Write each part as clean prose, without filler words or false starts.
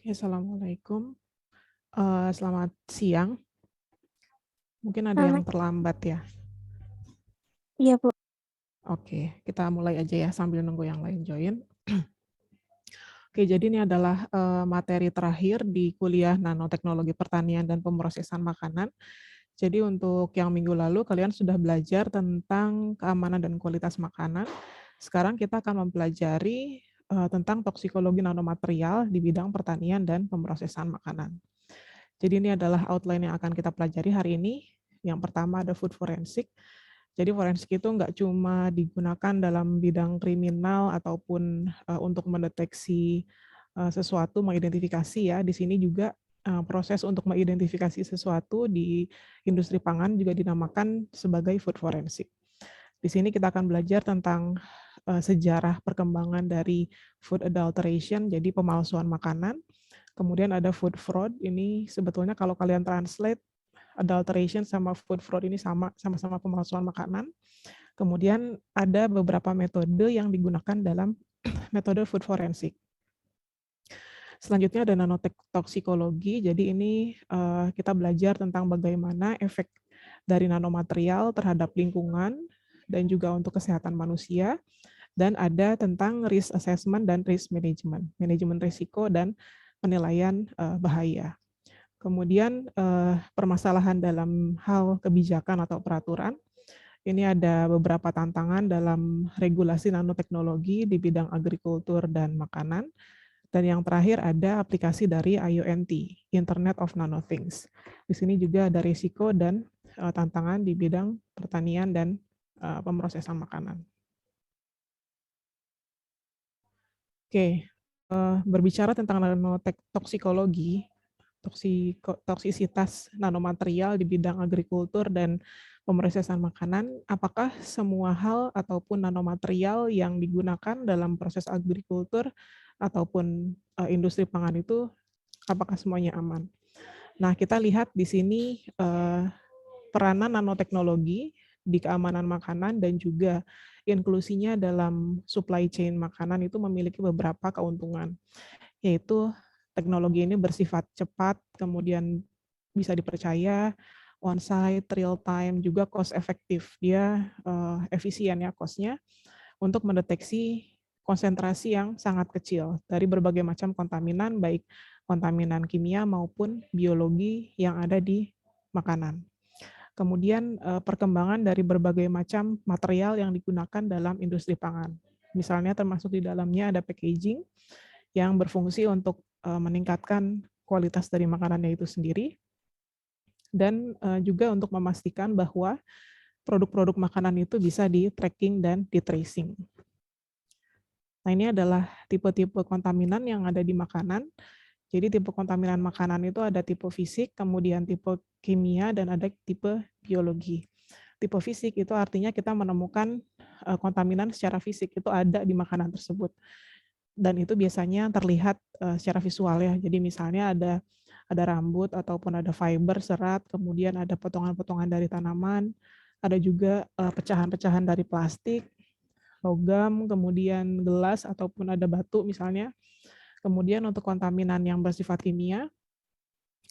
Assalamualaikum. Selamat siang. Mungkin ada yang Selamat terlambat ya. iya, Bu. Oke, kita mulai aja ya sambil nunggu yang lain join. Oke, jadi ini adalah materi terakhir di kuliah Nanoteknologi Pertanian dan Pemrosesan Makanan. Jadi untuk yang minggu lalu kalian sudah belajar tentang keamanan dan kualitas makanan. Sekarang kita akan mempelajari tentang toksikologi nanomaterial di bidang pertanian dan pemrosesan makanan. Jadi ini adalah outline yang akan kita pelajari hari ini. Yang pertama ada food forensik. Jadi forensik itu nggak cuma digunakan dalam bidang kriminal ataupun untuk mendeteksi sesuatu, mengidentifikasi ya. Di sini juga proses untuk mengidentifikasi sesuatu di industri pangan juga dinamakan sebagai food forensik. Di sini kita akan belajar tentang sejarah perkembangan dari food adulteration, jadi pemalsuan makanan. Kemudian ada food fraud, ini sebetulnya kalau kalian translate, adulteration sama food fraud ini sama-sama pemalsuan makanan. Kemudian ada beberapa metode yang digunakan dalam metode food forensik. Selanjutnya ada nanotoksikologi, jadi ini kita belajar tentang bagaimana efek dari nanomaterial terhadap lingkungan dan juga untuk kesehatan manusia. Dan ada tentang risk assessment dan risk management, manajemen risiko dan penilaian bahaya. Kemudian permasalahan dalam hal kebijakan atau peraturan. Ini ada beberapa tantangan dalam regulasi nanoteknologi di bidang agrikultur dan makanan. Dan yang terakhir ada aplikasi dari IoT, Internet of Nanothings. Di sini juga ada risiko dan tantangan di bidang pertanian dan pemrosesan makanan. Oke, berbicara tentang nanotoksikologi, toksisitas nanomaterial di bidang agrikultur dan pemrosesan makanan, apakah semua hal ataupun nanomaterial yang digunakan dalam proses agrikultur ataupun industri pangan itu, apakah semuanya aman? Nah, kita lihat di sini peranan nanoteknologi di keamanan makanan dan juga inklusinya dalam supply chain makanan itu memiliki beberapa keuntungan, yaitu teknologi ini bersifat cepat, kemudian bisa dipercaya, on-site, real-time, juga cost efektif. Dia efisien ya cost-nya untuk mendeteksi konsentrasi yang sangat kecil dari berbagai macam kontaminan, baik kontaminan kimia maupun biologi yang ada di makanan. Kemudian perkembangan dari berbagai macam material yang digunakan dalam industri pangan. Misalnya termasuk di dalamnya ada packaging yang berfungsi untuk meningkatkan kualitas dari makanannya itu sendiri, dan juga untuk memastikan bahwa produk-produk makanan itu bisa di-tracking dan di-tracing. Nah, ini adalah tipe-tipe kontaminan yang ada di makanan. Jadi tipe kontaminan makanan itu ada tipe fisik, kemudian tipe kimia, dan ada tipe biologi. Tipe fisik itu artinya kita menemukan kontaminan secara fisik, itu ada di makanan tersebut. Dan itu biasanya terlihat secara visual ya. Jadi misalnya ada rambut ataupun ada fiber, serat, kemudian ada potongan-potongan dari tanaman, ada juga pecahan-pecahan dari plastik, logam, kemudian gelas ataupun ada batu misalnya. Kemudian untuk kontaminan yang bersifat kimia,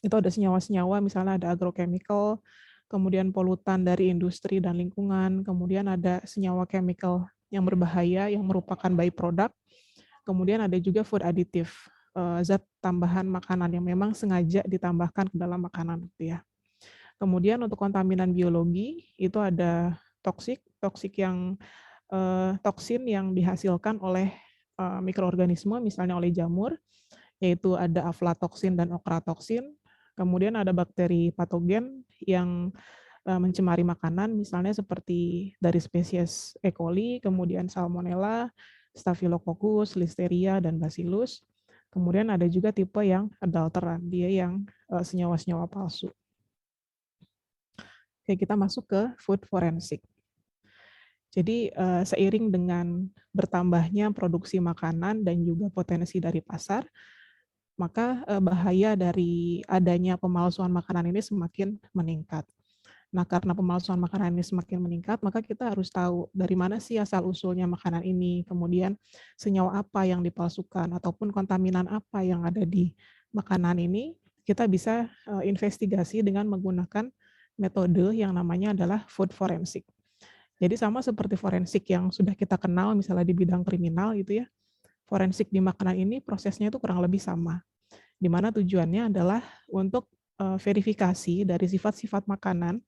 itu ada senyawa-senyawa, misalnya ada agrochemical, kemudian polutan dari industri dan lingkungan, kemudian ada senyawa chemical yang berbahaya yang merupakan byproduct, kemudian ada juga food additive, zat tambahan makanan yang memang sengaja ditambahkan ke dalam makanan gitu ya. Kemudian untuk kontaminan biologi itu ada toksik yang toksin yang dihasilkan oleh mikroorganisme, misalnya oleh jamur, yaitu ada aflatoksin dan okratoksin. Kemudian ada bakteri patogen yang mencemari makanan, misalnya seperti dari spesies E. coli, kemudian Salmonella, Staphylococcus, Listeria, dan Bacillus. Kemudian ada juga tipe yang adulteran, dia yang senyawa-senyawa palsu. Oke, kita masuk ke food forensik. Jadi seiring dengan bertambahnya produksi makanan dan juga potensi dari pasar, maka bahaya dari adanya pemalsuan makanan ini semakin meningkat. Nah, karena pemalsuan makanan ini semakin meningkat, maka kita harus tahu dari mana sih asal-usulnya makanan ini, kemudian senyawa apa yang dipalsukan, ataupun kontaminan apa yang ada di makanan ini, kita bisa investigasi dengan menggunakan metode yang namanya adalah food forensik. Jadi sama seperti forensik yang sudah kita kenal misalnya di bidang kriminal gitu ya, forensik di makanan ini prosesnya itu kurang lebih sama. Di mana tujuannya adalah untuk verifikasi dari sifat-sifat makanan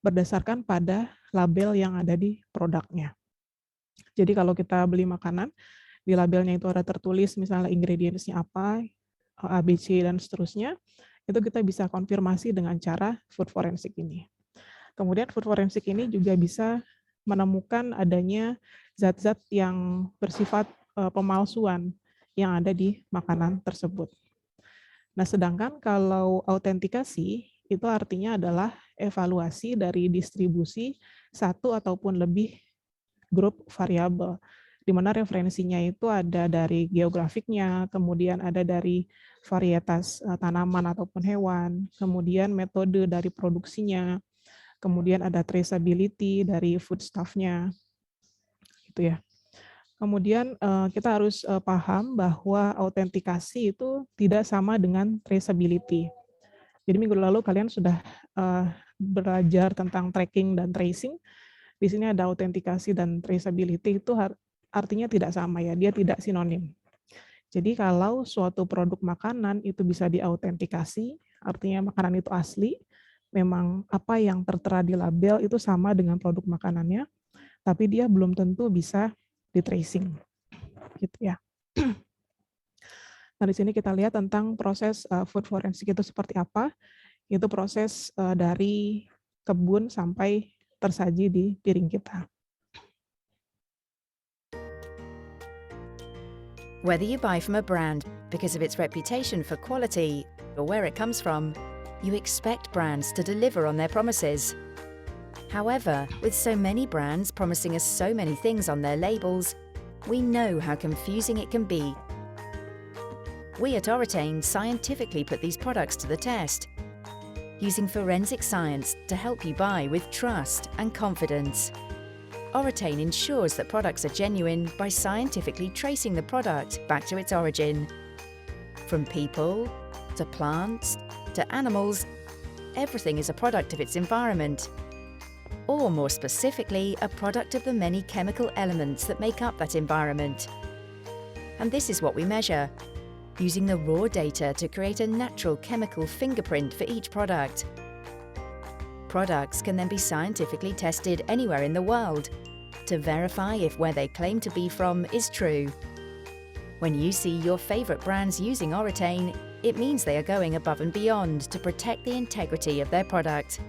berdasarkan pada label yang ada di produknya. Jadi kalau kita beli makanan, di labelnya itu ada tertulis misalnya ingredients-nya apa, A, B, C, dan seterusnya, itu kita bisa konfirmasi dengan cara food forensik ini. Kemudian food forensik ini juga bisa menemukan adanya zat-zat yang bersifat pemalsuan yang ada di makanan tersebut. Nah, sedangkan kalau autentikasi itu artinya adalah evaluasi dari distribusi satu ataupun lebih grup variabel, di mana referensinya itu ada dari geografiknya, kemudian ada dari varietas tanaman ataupun hewan, kemudian metode dari produksinya, kemudian ada traceability dari foodstuff-nya, gitu ya. Kemudian kita harus paham bahwa autentikasi itu tidak sama dengan traceability. Jadi minggu lalu kalian sudah belajar tentang tracking dan tracing. Di sini ada autentikasi dan traceability itu artinya tidak sama ya, dia tidak sinonim. Jadi kalau suatu produk makanan itu bisa diautentikasi, artinya makanan itu asli, memang apa yang tertera di label itu sama dengan produk makanannya, tapi dia belum tentu bisa di-tracing, gitu ya. Nah, di sini kita lihat tentang proses food forensik itu seperti apa. Itu proses dari kebun sampai tersaji di piring kita. Whether you buy from a brand because of its reputation for quality or where it comes from, you expect brands to deliver on their promises. However, with so many brands promising us so many things on their labels, we know how confusing it can be. We at Oratane scientifically put these products to the test, using forensic science to help you buy with trust and confidence. Oratane ensures that products are genuine by scientifically tracing the product back to its origin. From people, to plants, to animals, everything is a product of its environment. Or more specifically, a product of the many chemical elements that make up that environment. And this is what we measure, using the raw data to create a natural chemical fingerprint for each product. Products can then be scientifically tested anywhere in the world to verify if where they claim to be from is true. When you see your favourite brands using Oratane, it means they are going above and beyond to protect the integrity of their product.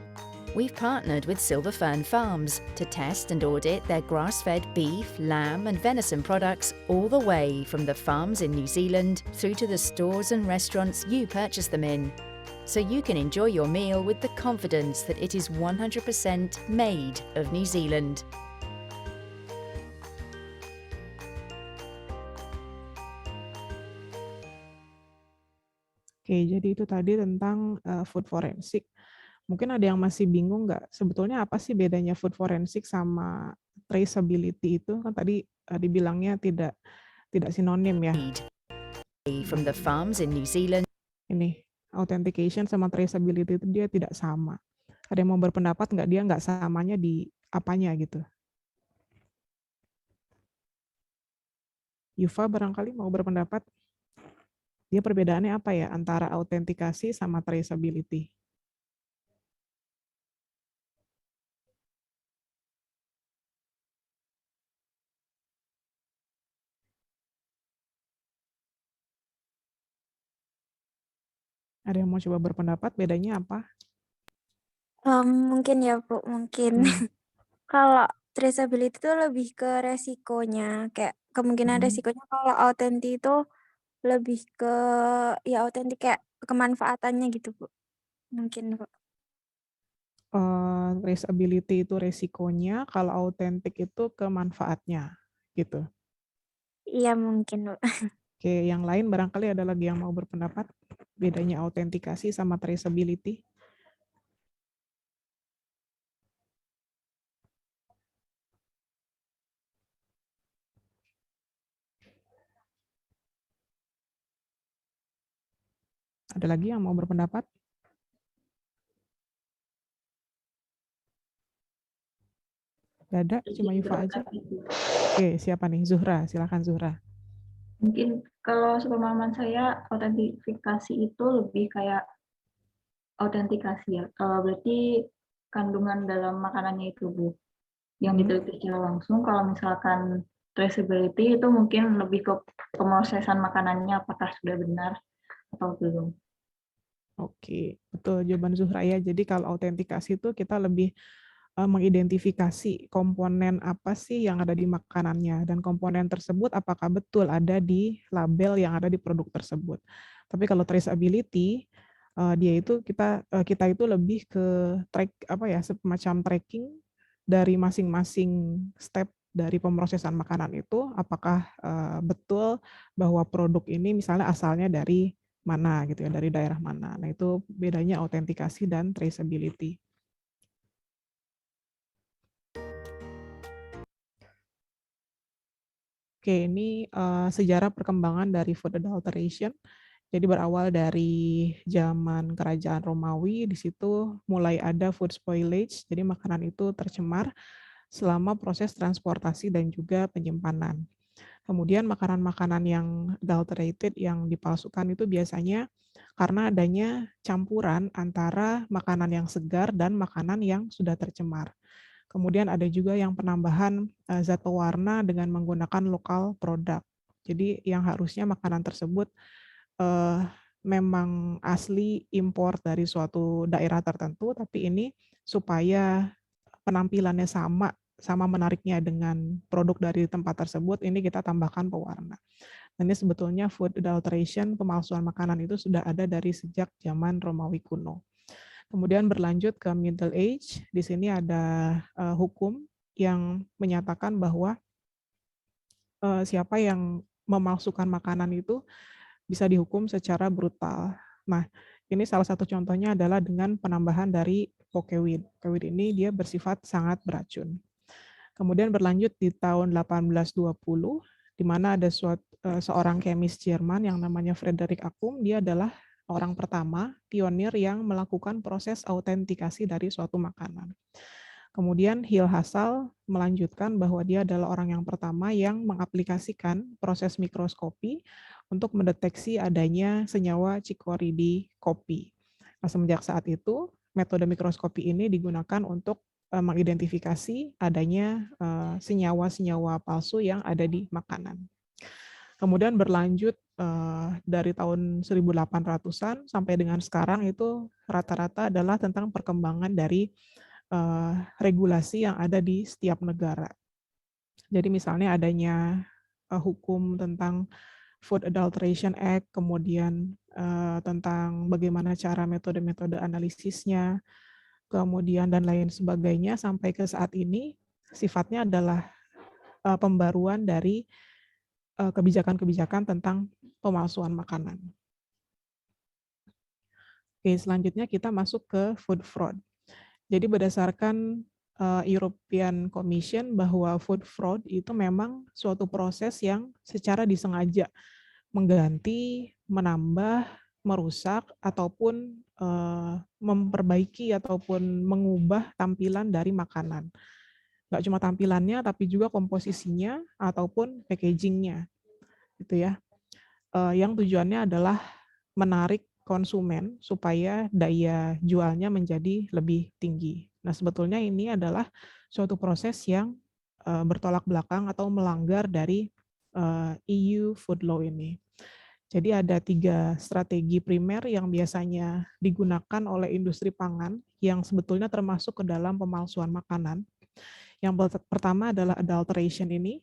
We've partnered with Silver Fern Farms to test and audit their grass-fed beef, lamb and venison products all the way from the farms in New Zealand through to the stores and restaurants you purchase them in, so you can enjoy your meal with the confidence that it is 100% made of New Zealand. Oke, jadi itu tadi tentang food forensik. Mungkin ada yang masih bingung nggak, sebetulnya apa sih bedanya food forensik sama traceability itu? Kan tadi dibilangnya tidak sinonim ya. From the farms in New Zealand. Ini, authentication sama traceability itu dia tidak sama. Ada yang mau berpendapat nggak dia nggak samanya di apanya gitu? Yufa barangkali mau berpendapat? Dia perbedaannya apa ya antara autentikasi sama traceability? Ada yang mau coba berpendapat bedanya apa? Mungkin ya, Bu, mungkin. Kalau traceability itu lebih ke resikonya, kayak kemungkinan resikonya. Kalau autentik itu lebih ke, ya autentik kayak kemanfaatannya gitu, Bu. Mungkin, Bu. Traceability itu resikonya, kalau autentik itu kemanfaatnya, gitu. Iya mungkin, Bu. Oke, yang lain barangkali ada lagi yang mau berpendapat bedanya autentikasi sama traceability? Ada lagi yang mau berpendapat? Gak ada, cuma Yufa aja. Oke, siapa nih? Zuhra, silakan Zuhra. Mungkin kalau sepemahaman saya, autentifikasi itu lebih kayak autentikasi ya. Berarti kandungan dalam makanannya itu, Bu, yang diteliti secara langsung. Kalau misalkan traceability itu mungkin lebih ke pemrosesan makanannya, apakah sudah benar atau belum. Oke, betul jawaban Zuhra ya. Jadi kalau autentikasi itu kita lebih mengidentifikasi komponen apa sih yang ada di makanannya, dan komponen tersebut apakah betul ada di label yang ada di produk tersebut. Tapi kalau traceability, dia itu kita itu lebih ke track apa ya, semacam tracking dari masing-masing step dari pemrosesan makanan itu, apakah betul bahwa produk ini misalnya asalnya dari mana gitu ya, dari daerah mana. Nah, itu bedanya autentikasi dan traceability. Oke, ini sejarah perkembangan dari food adulteration. Jadi berawal dari zaman kerajaan Romawi, di situ mulai ada food spoilage, jadi makanan itu tercemar selama proses transportasi dan juga penyimpanan. Kemudian makanan-makanan yang adulterated, yang dipalsukan itu biasanya karena adanya campuran antara makanan yang segar dan makanan yang sudah tercemar. Kemudian ada juga yang penambahan zat pewarna dengan menggunakan lokal produk. Jadi yang harusnya makanan tersebut memang asli impor dari suatu daerah tertentu, tapi ini supaya penampilannya sama menariknya dengan produk dari tempat tersebut, ini kita tambahkan pewarna. Dan ini sebetulnya food adulteration, pemalsuan makanan itu sudah ada dari sejak zaman Romawi kuno. Kemudian berlanjut ke Middle Age, di sini ada hukum yang menyatakan bahwa siapa yang memalsukan makanan itu bisa dihukum secara brutal. Nah, ini salah satu contohnya adalah dengan penambahan dari pokewid. Pokewid ini dia bersifat sangat beracun. Kemudian berlanjut di tahun 1820, di mana ada seorang kemis Jerman yang namanya Frederick Ackum. Dia adalah orang pertama, pionir yang melakukan proses autentikasi dari suatu makanan. Kemudian Hill Hassall melanjutkan bahwa dia adalah orang yang pertama yang mengaplikasikan proses mikroskopi untuk mendeteksi adanya senyawa cikory di kopi. Nah, semenjak saat itu, metode mikroskopi ini digunakan untuk mengidentifikasi adanya senyawa-senyawa palsu yang ada di makanan. Kemudian berlanjut dari tahun 1800-an sampai dengan sekarang itu rata-rata adalah tentang perkembangan dari regulasi yang ada di setiap negara. Jadi misalnya adanya hukum tentang Food Adulteration Act, kemudian tentang bagaimana cara metode-metode analisisnya, kemudian dan lain sebagainya, sampai ke saat ini sifatnya adalah pembaruan dari kebijakan-kebijakan tentang pemalsuan makanan. Oke, selanjutnya kita masuk ke food fraud. Jadi berdasarkan European Commission bahwa food fraud itu memang suatu proses yang secara disengaja mengganti, menambah, merusak, ataupun memperbaiki ataupun mengubah tampilan dari makanan. Nggak cuma tampilannya, tapi juga komposisinya ataupun packagingnya, gitu ya. Yang tujuannya adalah menarik konsumen supaya daya jualnya menjadi lebih tinggi. Nah, sebetulnya ini adalah suatu proses yang bertolak belakang atau melanggar dari EU Food Law ini. Jadi ada 3 strategi primer yang biasanya digunakan oleh industri pangan yang sebetulnya termasuk ke dalam pemalsuan makanan. Yang pertama adalah adulteration ini.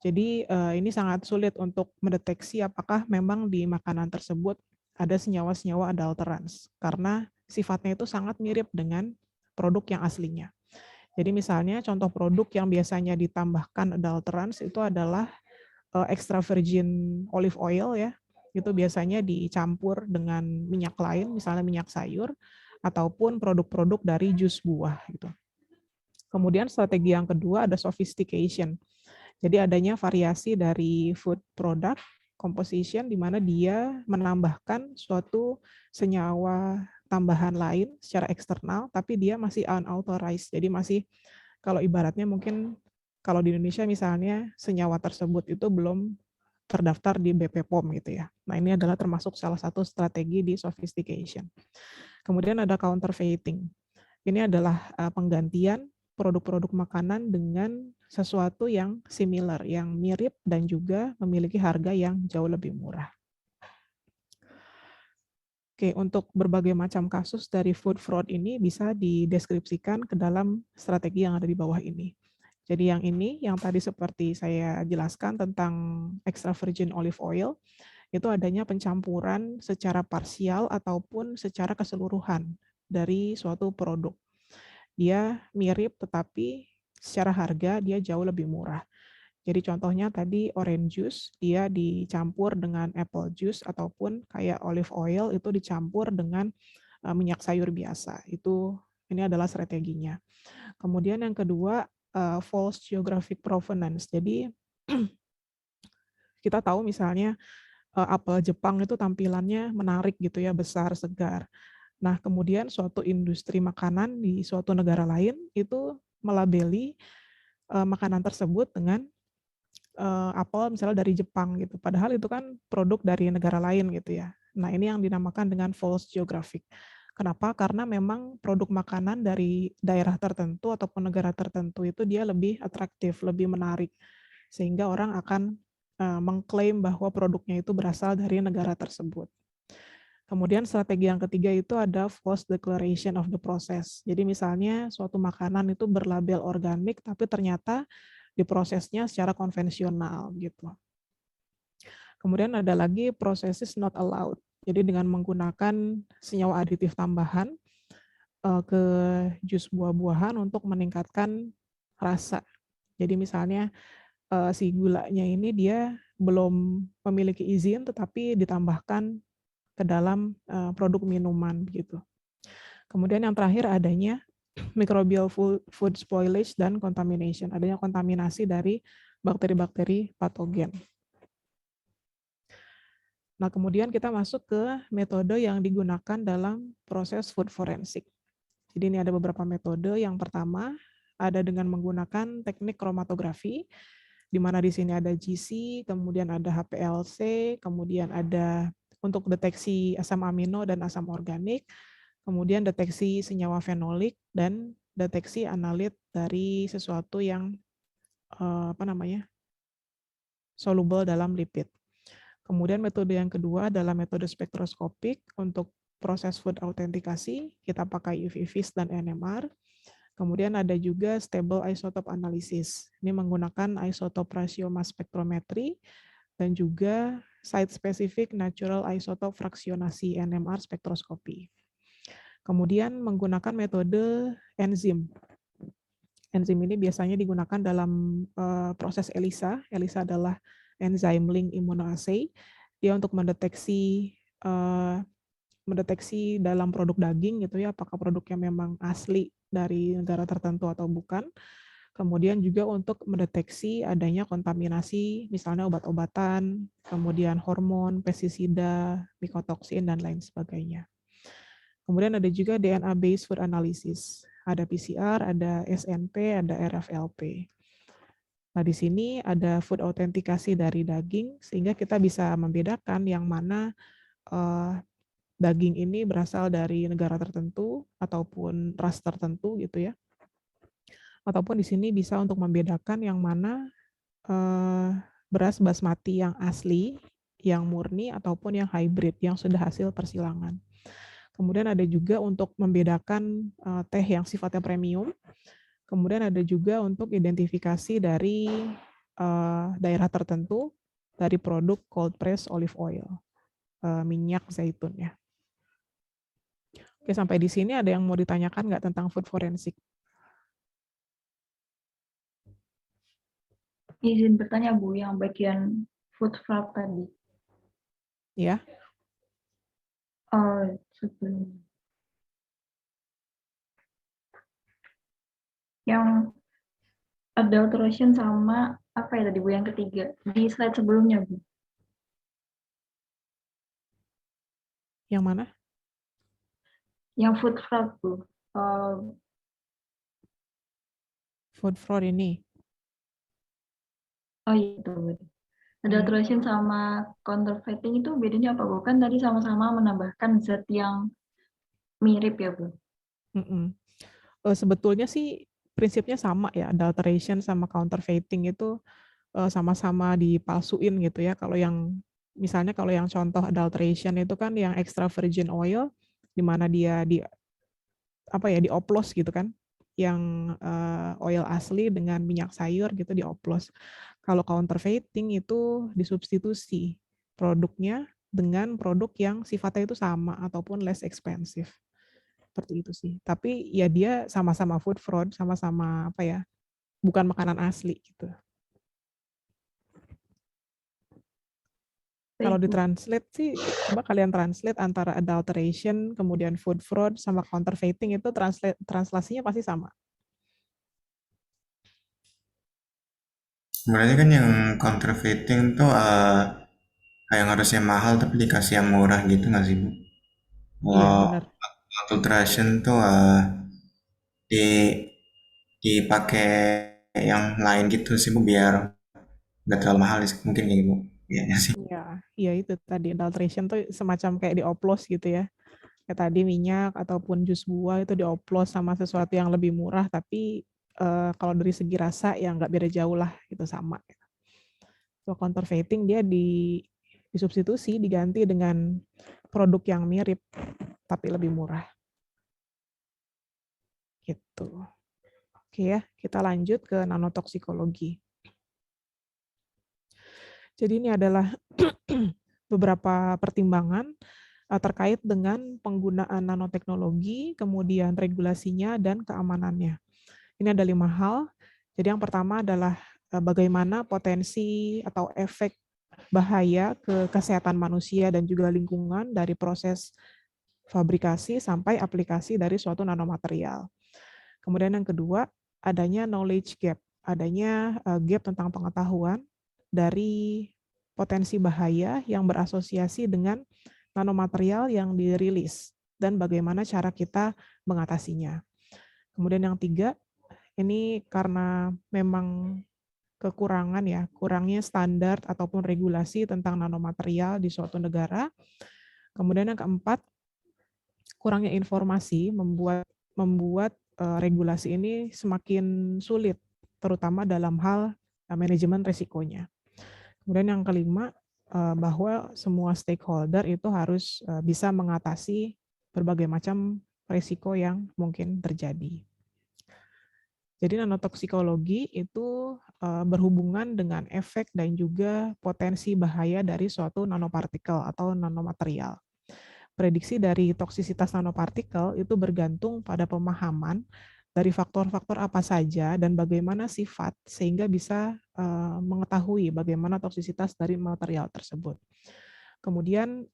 Jadi ini sangat sulit untuk mendeteksi apakah memang di makanan tersebut ada senyawa-senyawa adulterants, karena sifatnya itu sangat mirip dengan produk yang aslinya. Jadi misalnya contoh produk yang biasanya ditambahkan adulterants itu adalah extra virgin olive oil ya, itu biasanya dicampur dengan minyak lain, misalnya minyak sayur, ataupun produk-produk dari jus buah gitu. Kemudian strategi yang kedua ada sophistication. Jadi adanya variasi dari food product, composition di mana dia menambahkan suatu senyawa tambahan lain secara eksternal, tapi dia masih unauthorized. Jadi masih, kalau ibaratnya mungkin kalau di Indonesia misalnya senyawa tersebut itu belum terdaftar di BP POM gitu ya. Nah, ini adalah termasuk salah satu strategi di sophistication. Kemudian ada counterfeiting. Ini adalah penggantian produk-produk makanan dengan sesuatu yang similar, yang mirip dan juga memiliki harga yang jauh lebih murah. Oke, untuk berbagai macam kasus dari food fraud ini bisa dideskripsikan ke dalam strategi yang ada di bawah ini. Jadi yang ini, yang tadi seperti saya jelaskan tentang extra virgin olive oil, itu adanya pencampuran secara parsial ataupun secara keseluruhan dari suatu produk. Dia mirip tetapi secara harga dia jauh lebih murah. Jadi contohnya tadi orange juice, dia dicampur dengan apple juice ataupun kayak olive oil itu dicampur dengan minyak sayur biasa. Ini adalah strateginya. Kemudian yang kedua, false geographic provenance. Jadi kita tahu misalnya apel Jepang itu tampilannya menarik gitu ya, besar, segar. Nah, kemudian suatu industri makanan di suatu negara lain itu melabeli makanan tersebut dengan apel misalnya dari Jepang gitu. Padahal itu kan produk dari negara lain gitu ya. Nah, ini yang dinamakan dengan false geographic. Kenapa? Karena memang produk makanan dari daerah tertentu ataupun negara tertentu itu dia lebih atraktif, lebih menarik. Sehingga orang akan mengklaim bahwa produknya itu berasal dari negara tersebut. Kemudian strategi yang ketiga itu ada false declaration of the process. Jadi misalnya suatu makanan itu berlabel organik tapi ternyata diprosesnya secara konvensional gitu. Kemudian ada lagi processes not allowed. Jadi dengan menggunakan senyawa aditif tambahan ke jus buah-buahan untuk meningkatkan rasa. Jadi misalnya si gulanya ini dia belum memiliki izin tetapi ditambahkan ke dalam produk minuman gitu. Kemudian yang terakhir adanya microbial food spoilage dan contamination. Adanya kontaminasi dari bakteri-bakteri patogen. Nah, kemudian kita masuk ke metode yang digunakan dalam proses food forensik. Jadi ini ada beberapa metode. Yang pertama ada dengan menggunakan teknik kromatografi, di mana di sini ada GC, kemudian ada HPLC, kemudian ada untuk deteksi asam amino dan asam organik, kemudian deteksi senyawa fenolik, dan deteksi analit dari sesuatu yang soluble dalam lipid. Kemudian metode yang kedua adalah metode spektroskopik. Untuk proses food autentikasi, kita pakai UV-VIS dan NMR. Kemudian ada juga stable isotope analysis. Ini menggunakan isotop ratio mass spectrometry dan juga site-specific natural isotope fraksionasi NMR spektroskopi. Kemudian menggunakan metode enzim. Enzim ini biasanya digunakan dalam proses ELISA. ELISA adalah enzyme link immunoassay. Dia untuk mendeteksi dalam produk daging gitu ya, apakah produknya memang asli dari negara tertentu atau bukan. Kemudian juga untuk mendeteksi adanya kontaminasi, misalnya obat-obatan, kemudian hormon, pestisida, mikotoksin, dan lain sebagainya. Kemudian ada juga DNA-based food analysis. Ada PCR, ada SNP, ada RFLP. Nah, di sini ada food autentikasi dari daging, sehingga kita bisa membedakan yang mana daging ini berasal dari negara tertentu ataupun ras tertentu gitu ya. Ataupun di sini bisa untuk membedakan yang mana beras basmati yang asli, yang murni, ataupun yang hybrid, yang sudah hasil persilangan. Kemudian ada juga untuk membedakan teh yang sifatnya premium. Kemudian ada juga untuk identifikasi dari daerah tertentu dari produk cold press olive oil, minyak zaitun ya. Oke, sampai di sini ada yang mau ditanyakan nggak tentang food forensik? Izin bertanya Bu, yang bagian food fraud tadi. Ya. Sebelum. Yang adulteration sama apa ya tadi Bu yang ketiga di slide sebelumnya Bu? Yang mana? Yang food fraud, Bu. Food fraud ini. Oh iya, itu. Adulteration sama counterfeiting itu bedanya apa, Bu? Kan tadi sama-sama menambahkan zat yang mirip ya, Bu. Sebetulnya sih prinsipnya sama ya, adulteration sama counterfeiting itu sama-sama dipalsuin gitu ya. Kalau yang misalnya kalau yang contoh adulteration itu kan yang extra virgin oil di mana dia dioplos gitu kan, yang oil asli dengan minyak sayur gitu dioplos. Kalau counterfeiting itu disubstitusi produknya dengan produk yang sifatnya itu sama ataupun less expensive. Seperti itu sih. Tapi ya dia sama-sama food fraud, sama-sama bukan makanan asli gitu. Kalau ditranslate sih, coba kalian translate antara adulteration, kemudian food fraud, sama counterfeiting itu translasinya pasti sama. Sebenarnya kan yang counterfeiting tuh yang harusnya mahal tapi dikasih yang murah gitu nggak sih, Bu? Iya, Kalau benar. adulteration tuh di dipakai yang lain gitu sih, Bu, biar nggak terlalu mahal sih, mungkin kayak gitu. Iya sih. Iya itu tadi adulteration tuh semacam kayak dioplos gitu ya. Kayak tadi minyak ataupun jus buah itu dioplos sama sesuatu yang lebih murah, tapi kalau dari segi rasa ya nggak beda jauh lah, itu sama. So counterfeiting dia disubstitusi, diganti dengan produk yang mirip tapi lebih murah. Gitu. Oke ya, kita lanjut ke nanotoksikologi. Jadi ini adalah beberapa pertimbangan terkait dengan penggunaan nanoteknologi, kemudian regulasinya dan keamanannya. Ini ada 5 hal. Jadi yang pertama adalah bagaimana potensi atau efek bahaya ke kesehatan manusia dan juga lingkungan dari proses fabrikasi sampai aplikasi dari suatu nanomaterial. Kemudian yang kedua, adanya knowledge gap, adanya gap tentang pengetahuan dari potensi bahaya yang berasosiasi dengan nanomaterial yang dirilis dan bagaimana cara kita mengatasinya. Kemudian yang tiga, ini karena memang kurangnya standar ataupun regulasi tentang nanomaterial di suatu negara. Kemudian yang keempat, kurangnya informasi membuat regulasi ini semakin sulit, terutama dalam hal manajemen risikonya. Kemudian yang kelima, bahwa semua stakeholder itu harus bisa mengatasi berbagai macam risiko yang mungkin terjadi. Jadi nanotoksikologi itu berhubungan dengan efek dan juga potensi bahaya dari suatu nanopartikel atau nanomaterial. Prediksi dari toksisitas nanopartikel itu bergantung pada pemahaman dari faktor-faktor apa saja dan bagaimana sifat sehingga bisa mengetahui bagaimana toksisitas dari material tersebut. Kemudian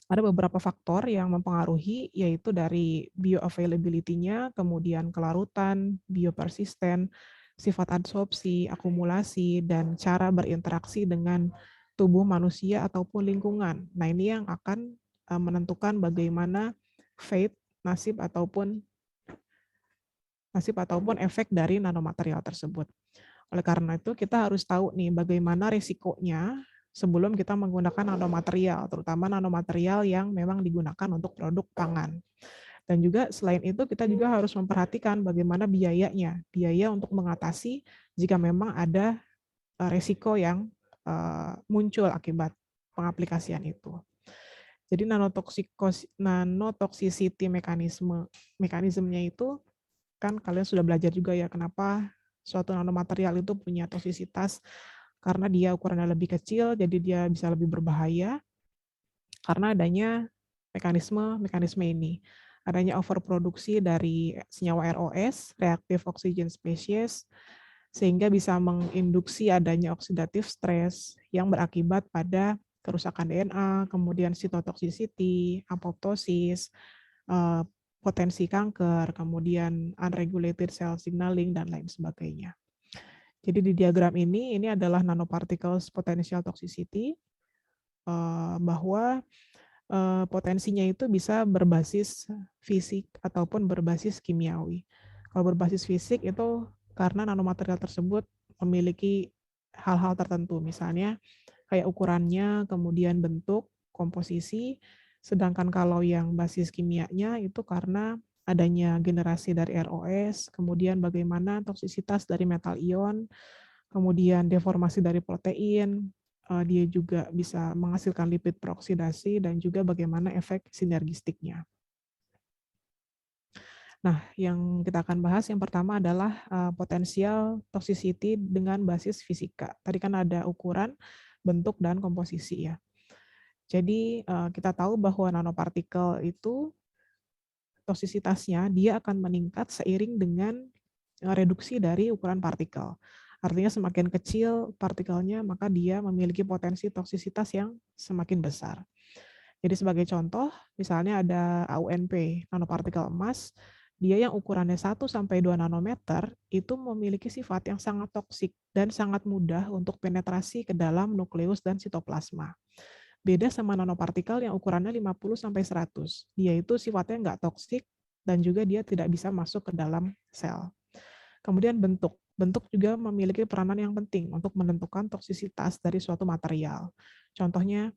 ada beberapa faktor yang mempengaruhi, yaitu dari bioavailability-nya, kemudian kelarutan, biopersisten, sifat adsorpsi, akumulasi, dan cara berinteraksi dengan tubuh manusia ataupun lingkungan. Nah, ini yang akan menentukan bagaimana fate, nasib ataupun efek dari nanomaterial tersebut. Oleh karena itu, kita harus tahu nih bagaimana risikonya sebelum kita menggunakan nanomaterial, terutama nanomaterial yang memang digunakan untuk produk pangan. Dan juga selain itu kita juga harus memperhatikan bagaimana biayanya, biaya untuk mengatasi jika memang ada risiko yang muncul akibat pengaplikasian itu. Jadi nanotoxicity mekanismenya itu kan kalian sudah belajar juga ya kenapa suatu nanomaterial itu punya toksisitas, karena dia ukurannya lebih kecil, jadi dia bisa lebih berbahaya karena adanya mekanisme ini. Adanya overproduksi dari senyawa ROS, reactive oxygen species, sehingga bisa menginduksi adanya oxidative stress yang berakibat pada kerusakan DNA, kemudian cytotoxicity, apoptosis, potensi kanker, kemudian unregulated cell signaling, dan lain sebagainya. Jadi di diagram ini adalah nanoparticles potential toxicity, bahwa potensinya itu bisa berbasis fisik ataupun berbasis kimiawi. Kalau berbasis fisik itu karena nanomaterial tersebut memiliki hal-hal tertentu, misalnya kayak ukurannya, kemudian bentuk, komposisi, sedangkan kalau yang basis kimianya itu karena adanya generasi dari ROS, kemudian bagaimana toksisitas dari metal ion, kemudian deformasi dari protein, dia juga bisa menghasilkan lipid peroksidasi dan juga bagaimana efek sinergistiknya. Nah, yang kita akan bahas yang pertama adalah potensial toxicity dengan basis fisika. Tadi kan ada ukuran, bentuk, dan komposisi ya. Jadi kita tahu bahwa nanopartikel itu toksisitasnya dia akan meningkat seiring dengan reduksi dari ukuran partikel. Artinya semakin kecil partikelnya, maka dia memiliki potensi toksisitas yang semakin besar. Jadi sebagai contoh, misalnya ada AUNP, nanopartikel emas, dia yang ukurannya 1-2 nanometer, itu memiliki sifat yang sangat toksik dan sangat mudah untuk penetrasi ke dalam nukleus dan sitoplasma. Beda sama nanopartikel yang ukurannya 50-100. Dia itu sifatnya nggak toksik dan juga dia tidak bisa masuk ke dalam sel. Kemudian bentuk. Bentuk juga memiliki peranan yang penting untuk menentukan toksisitas dari suatu material. Contohnya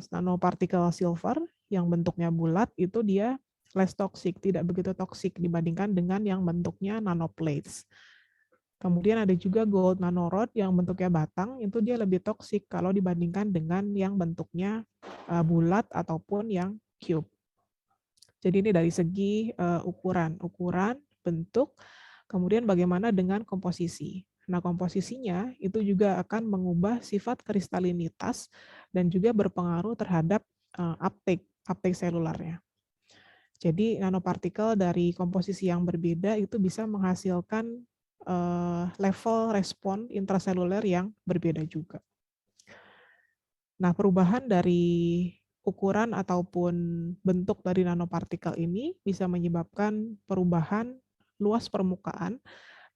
nanopartikel silver yang bentuknya bulat itu dia less toxic, tidak begitu toksik dibandingkan dengan yang bentuknya nanoplates. Kemudian ada juga gold nanorod yang bentuknya batang, itu dia lebih toksik kalau dibandingkan dengan yang bentuknya bulat ataupun yang cube. Jadi ini dari segi ukuran, bentuk, kemudian bagaimana dengan komposisi. Nah, komposisinya itu juga akan mengubah sifat kristalinitas dan juga berpengaruh terhadap uptake selularnya. Jadi nanopartikel dari komposisi yang berbeda itu bisa menghasilkan level respon intraseluler yang berbeda juga. Nah, perubahan dari ukuran ataupun bentuk dari nanopartikel ini bisa menyebabkan perubahan luas permukaan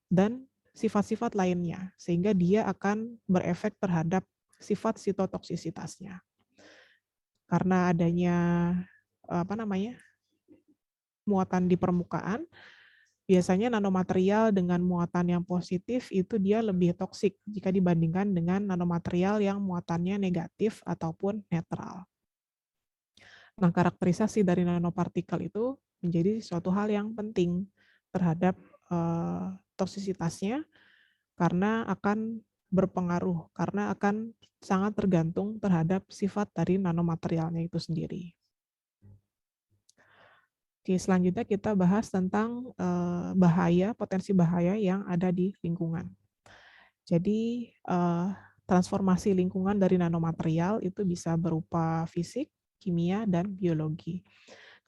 dan sifat-sifat lainnya, sehingga dia akan berefek terhadap sifat sitotoksisitasnya. Karena adanya muatan di permukaan, biasanya nanomaterial dengan muatan yang positif itu dia lebih toksik jika dibandingkan dengan nanomaterial yang muatannya negatif ataupun netral. Nah, karakterisasi dari nanopartikel itu menjadi suatu hal yang penting terhadap toksisitasnya karena akan berpengaruh, karena akan sangat tergantung terhadap sifat dari nanomaterialnya itu sendiri. Oke, selanjutnya kita bahas tentang potensi bahaya yang ada di lingkungan. Jadi transformasi lingkungan dari nanomaterial itu bisa berupa fisik, kimia, dan biologi.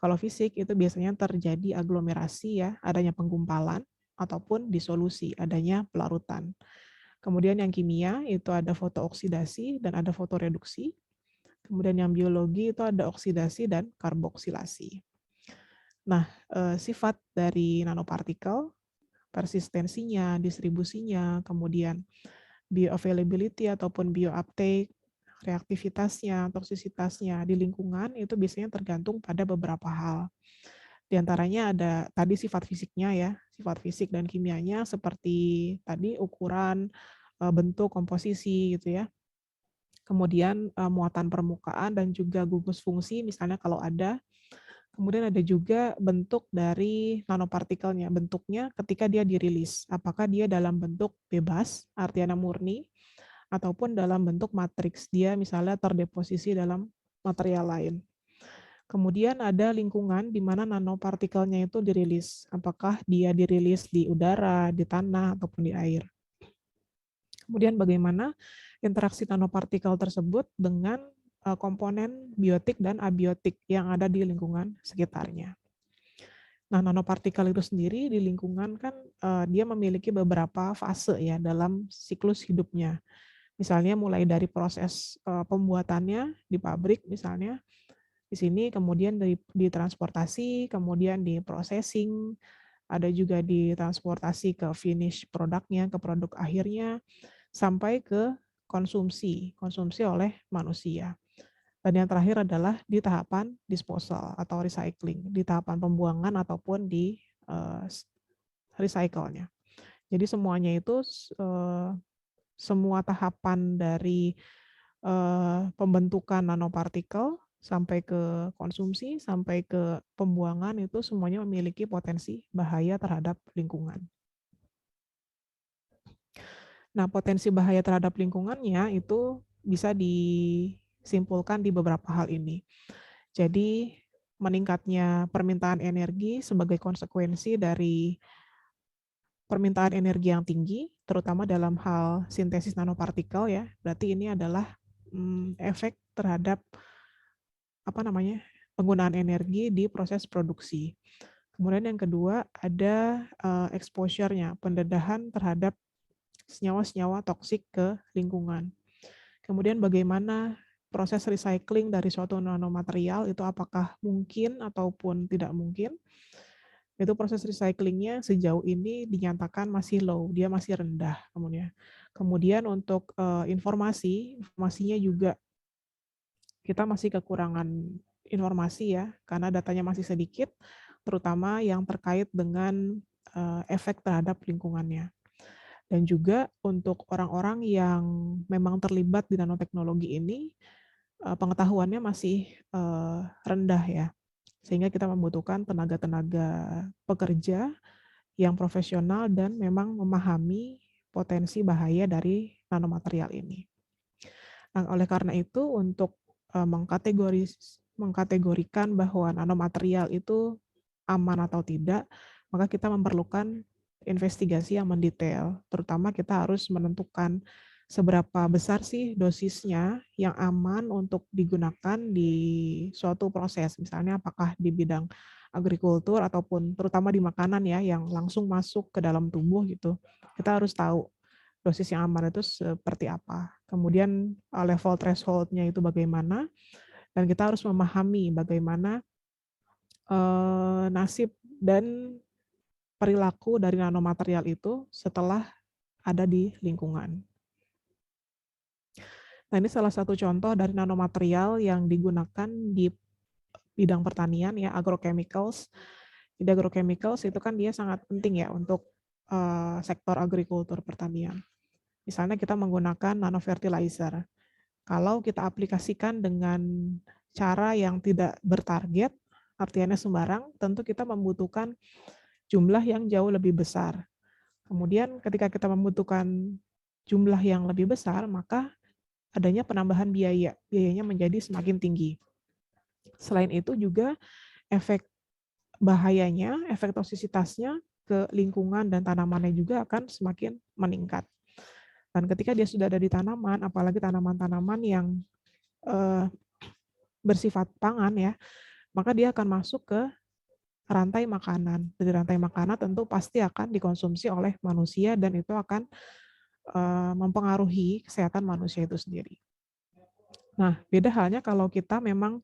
Kalau fisik itu biasanya terjadi aglomerasi ya, adanya penggumpalan, ataupun disolusi, adanya pelarutan. Kemudian yang kimia itu ada fotooksidasi dan ada fotoreduksi. Kemudian yang biologi itu ada oksidasi dan karboksilasi. Nah, sifat dari nanopartikel, persistensinya, distribusinya, kemudian bioavailability ataupun biouptake, reaktivitasnya, toksisitasnya di lingkungan itu biasanya tergantung pada beberapa hal. Di antaranya ada tadi sifat fisiknya ya, sifat fisik dan kimianya seperti tadi ukuran, bentuk, komposisi gitu ya. Kemudian muatan permukaan dan juga gugus fungsi misalnya kalau ada. Kemudian ada juga bentuk dari nanopartikelnya, bentuknya ketika dia dirilis. Apakah dia dalam bentuk bebas, artinya murni, ataupun dalam bentuk matriks, dia misalnya terdeposisi dalam material lain. Kemudian ada lingkungan di mana nanopartikelnya itu dirilis. Apakah dia dirilis di udara, di tanah, ataupun di air. Kemudian bagaimana interaksi nanopartikel tersebut dengan komponen biotik dan abiotik yang ada di lingkungan sekitarnya. Nah, nanopartikel itu sendiri di lingkungan kan dia memiliki beberapa fase ya dalam siklus hidupnya. Misalnya mulai dari proses pembuatannya di pabrik misalnya, di sini kemudian ditransportasi, kemudian di processing, ada juga ditransportasi ke finish produknya, ke produk akhirnya, sampai ke konsumsi oleh manusia. Dan yang terakhir adalah di tahapan disposal atau recycling, di tahapan pembuangan ataupun di recycle-nya. Jadi semuanya itu semua tahapan dari pembentukan nanopartikel sampai ke konsumsi, sampai ke pembuangan itu semuanya memiliki potensi bahaya terhadap lingkungan. Nah, potensi bahaya terhadap lingkungannya itu bisa disimpulkan di beberapa hal ini. Jadi, meningkatnya permintaan energi sebagai konsekuensi dari permintaan energi yang tinggi, terutama dalam hal sintesis nanopartikel ya. Berarti ini adalah efek terhadap penggunaan energi di proses produksi. Kemudian yang kedua ada exposure-nya, pendedahan terhadap senyawa-senyawa toksik ke lingkungan. Kemudian bagaimana proses recycling dari suatu nanomaterial itu apakah mungkin ataupun tidak mungkin. Itu proses recyclingnya sejauh ini dinyatakan masih low, dia masih rendah. Kemudian untuk informasinya juga kita masih kekurangan informasi ya, karena datanya masih sedikit, terutama yang terkait dengan efek terhadap lingkungannya. Dan juga untuk orang-orang yang memang terlibat di nanoteknologi ini, pengetahuannya masih rendah ya. Sehingga kita membutuhkan tenaga-tenaga pekerja yang profesional dan memang memahami potensi bahaya dari nanomaterial ini. Nah, oleh karena itu untuk mengkategorikan bahwa nanomaterial itu aman atau tidak, maka kita memerlukan investigasi yang mendetail. Terutama kita harus menentukan seberapa besar sih dosisnya yang aman untuk digunakan di suatu proses. Misalnya apakah di bidang agrikultur ataupun terutama di makanan ya yang langsung masuk ke dalam tubuh gitu. Kita harus tahu dosis yang aman itu seperti apa. Kemudian level threshold-nya itu bagaimana, dan kita harus memahami bagaimana nasib dan perilaku dari nanomaterial itu setelah ada di lingkungan. Nah, ini salah satu contoh dari nanomaterial yang digunakan di bidang pertanian ya, agrochemicals. Di agrochemicals itu kan dia sangat penting ya untuk sektor agrikultur pertanian. Misalnya kita menggunakan nanofertilizer. Kalau kita aplikasikan dengan cara yang tidak bertarget, artinya sembarang, tentu kita membutuhkan jumlah yang jauh lebih besar. Kemudian ketika kita membutuhkan jumlah yang lebih besar, maka adanya penambahan biaya. Biayanya menjadi semakin tinggi. Selain itu juga efek bahayanya, efek toksisitasnya ke lingkungan dan tanamannya juga akan semakin meningkat. Dan ketika dia sudah ada di tanaman, apalagi tanaman-tanaman yang bersifat pangan ya, maka dia akan masuk ke rantai makanan. Dari rantai makanan tentu pasti akan dikonsumsi oleh manusia dan itu akan mempengaruhi kesehatan manusia itu sendiri. Nah, beda halnya kalau kita memang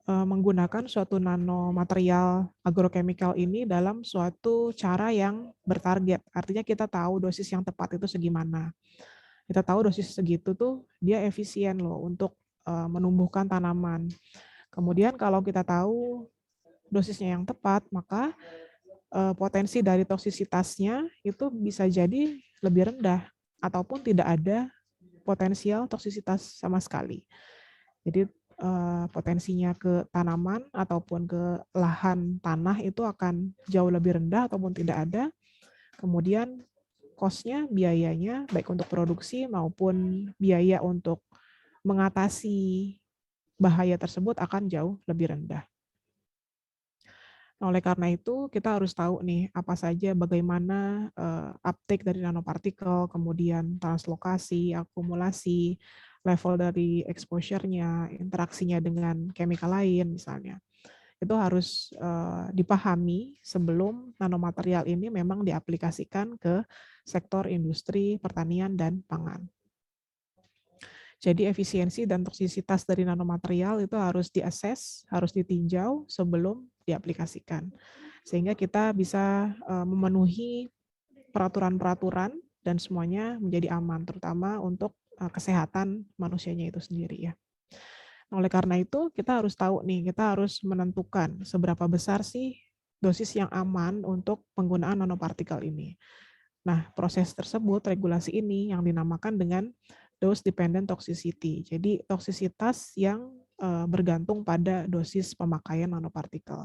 menggunakan suatu nanomaterial agrochemical ini dalam suatu cara yang bertarget. Artinya kita tahu dosis yang tepat itu segimana. Kita tahu dosis segitu tuh dia efisien loh untuk menumbuhkan tanaman. Kemudian kalau kita tahu dosisnya yang tepat, maka potensi dari toksisitasnya itu bisa jadi lebih rendah ataupun tidak ada potensial toksisitas sama sekali. Jadi potensinya ke tanaman ataupun ke lahan tanah itu akan jauh lebih rendah ataupun tidak ada. Kemudian cost-nya, biayanya baik untuk produksi maupun biaya untuk mengatasi bahaya tersebut akan jauh lebih rendah. Nah, oleh karena itu kita harus tahu nih apa saja bagaimana uptake dari nanopartikel, kemudian translokasi, akumulasi, level dari exposure-nya, interaksinya dengan chemical lain misalnya. Itu harus dipahami sebelum nanomaterial ini memang diaplikasikan ke sektor industri, pertanian, dan pangan. Jadi efisiensi dan toksisitas dari nanomaterial itu harus diakses, harus ditinjau sebelum diaplikasikan. Sehingga kita bisa memenuhi peraturan-peraturan dan semuanya menjadi aman, terutama untuk kesehatan manusianya itu sendiri ya. Oleh karena itu, kita harus tahu nih, kita harus menentukan seberapa besar sih dosis yang aman untuk penggunaan nanopartikel ini. Nah, proses tersebut, regulasi ini yang dinamakan dengan dose dependent toxicity. Jadi, toksisitas yang bergantung pada dosis pemakaian nanopartikel.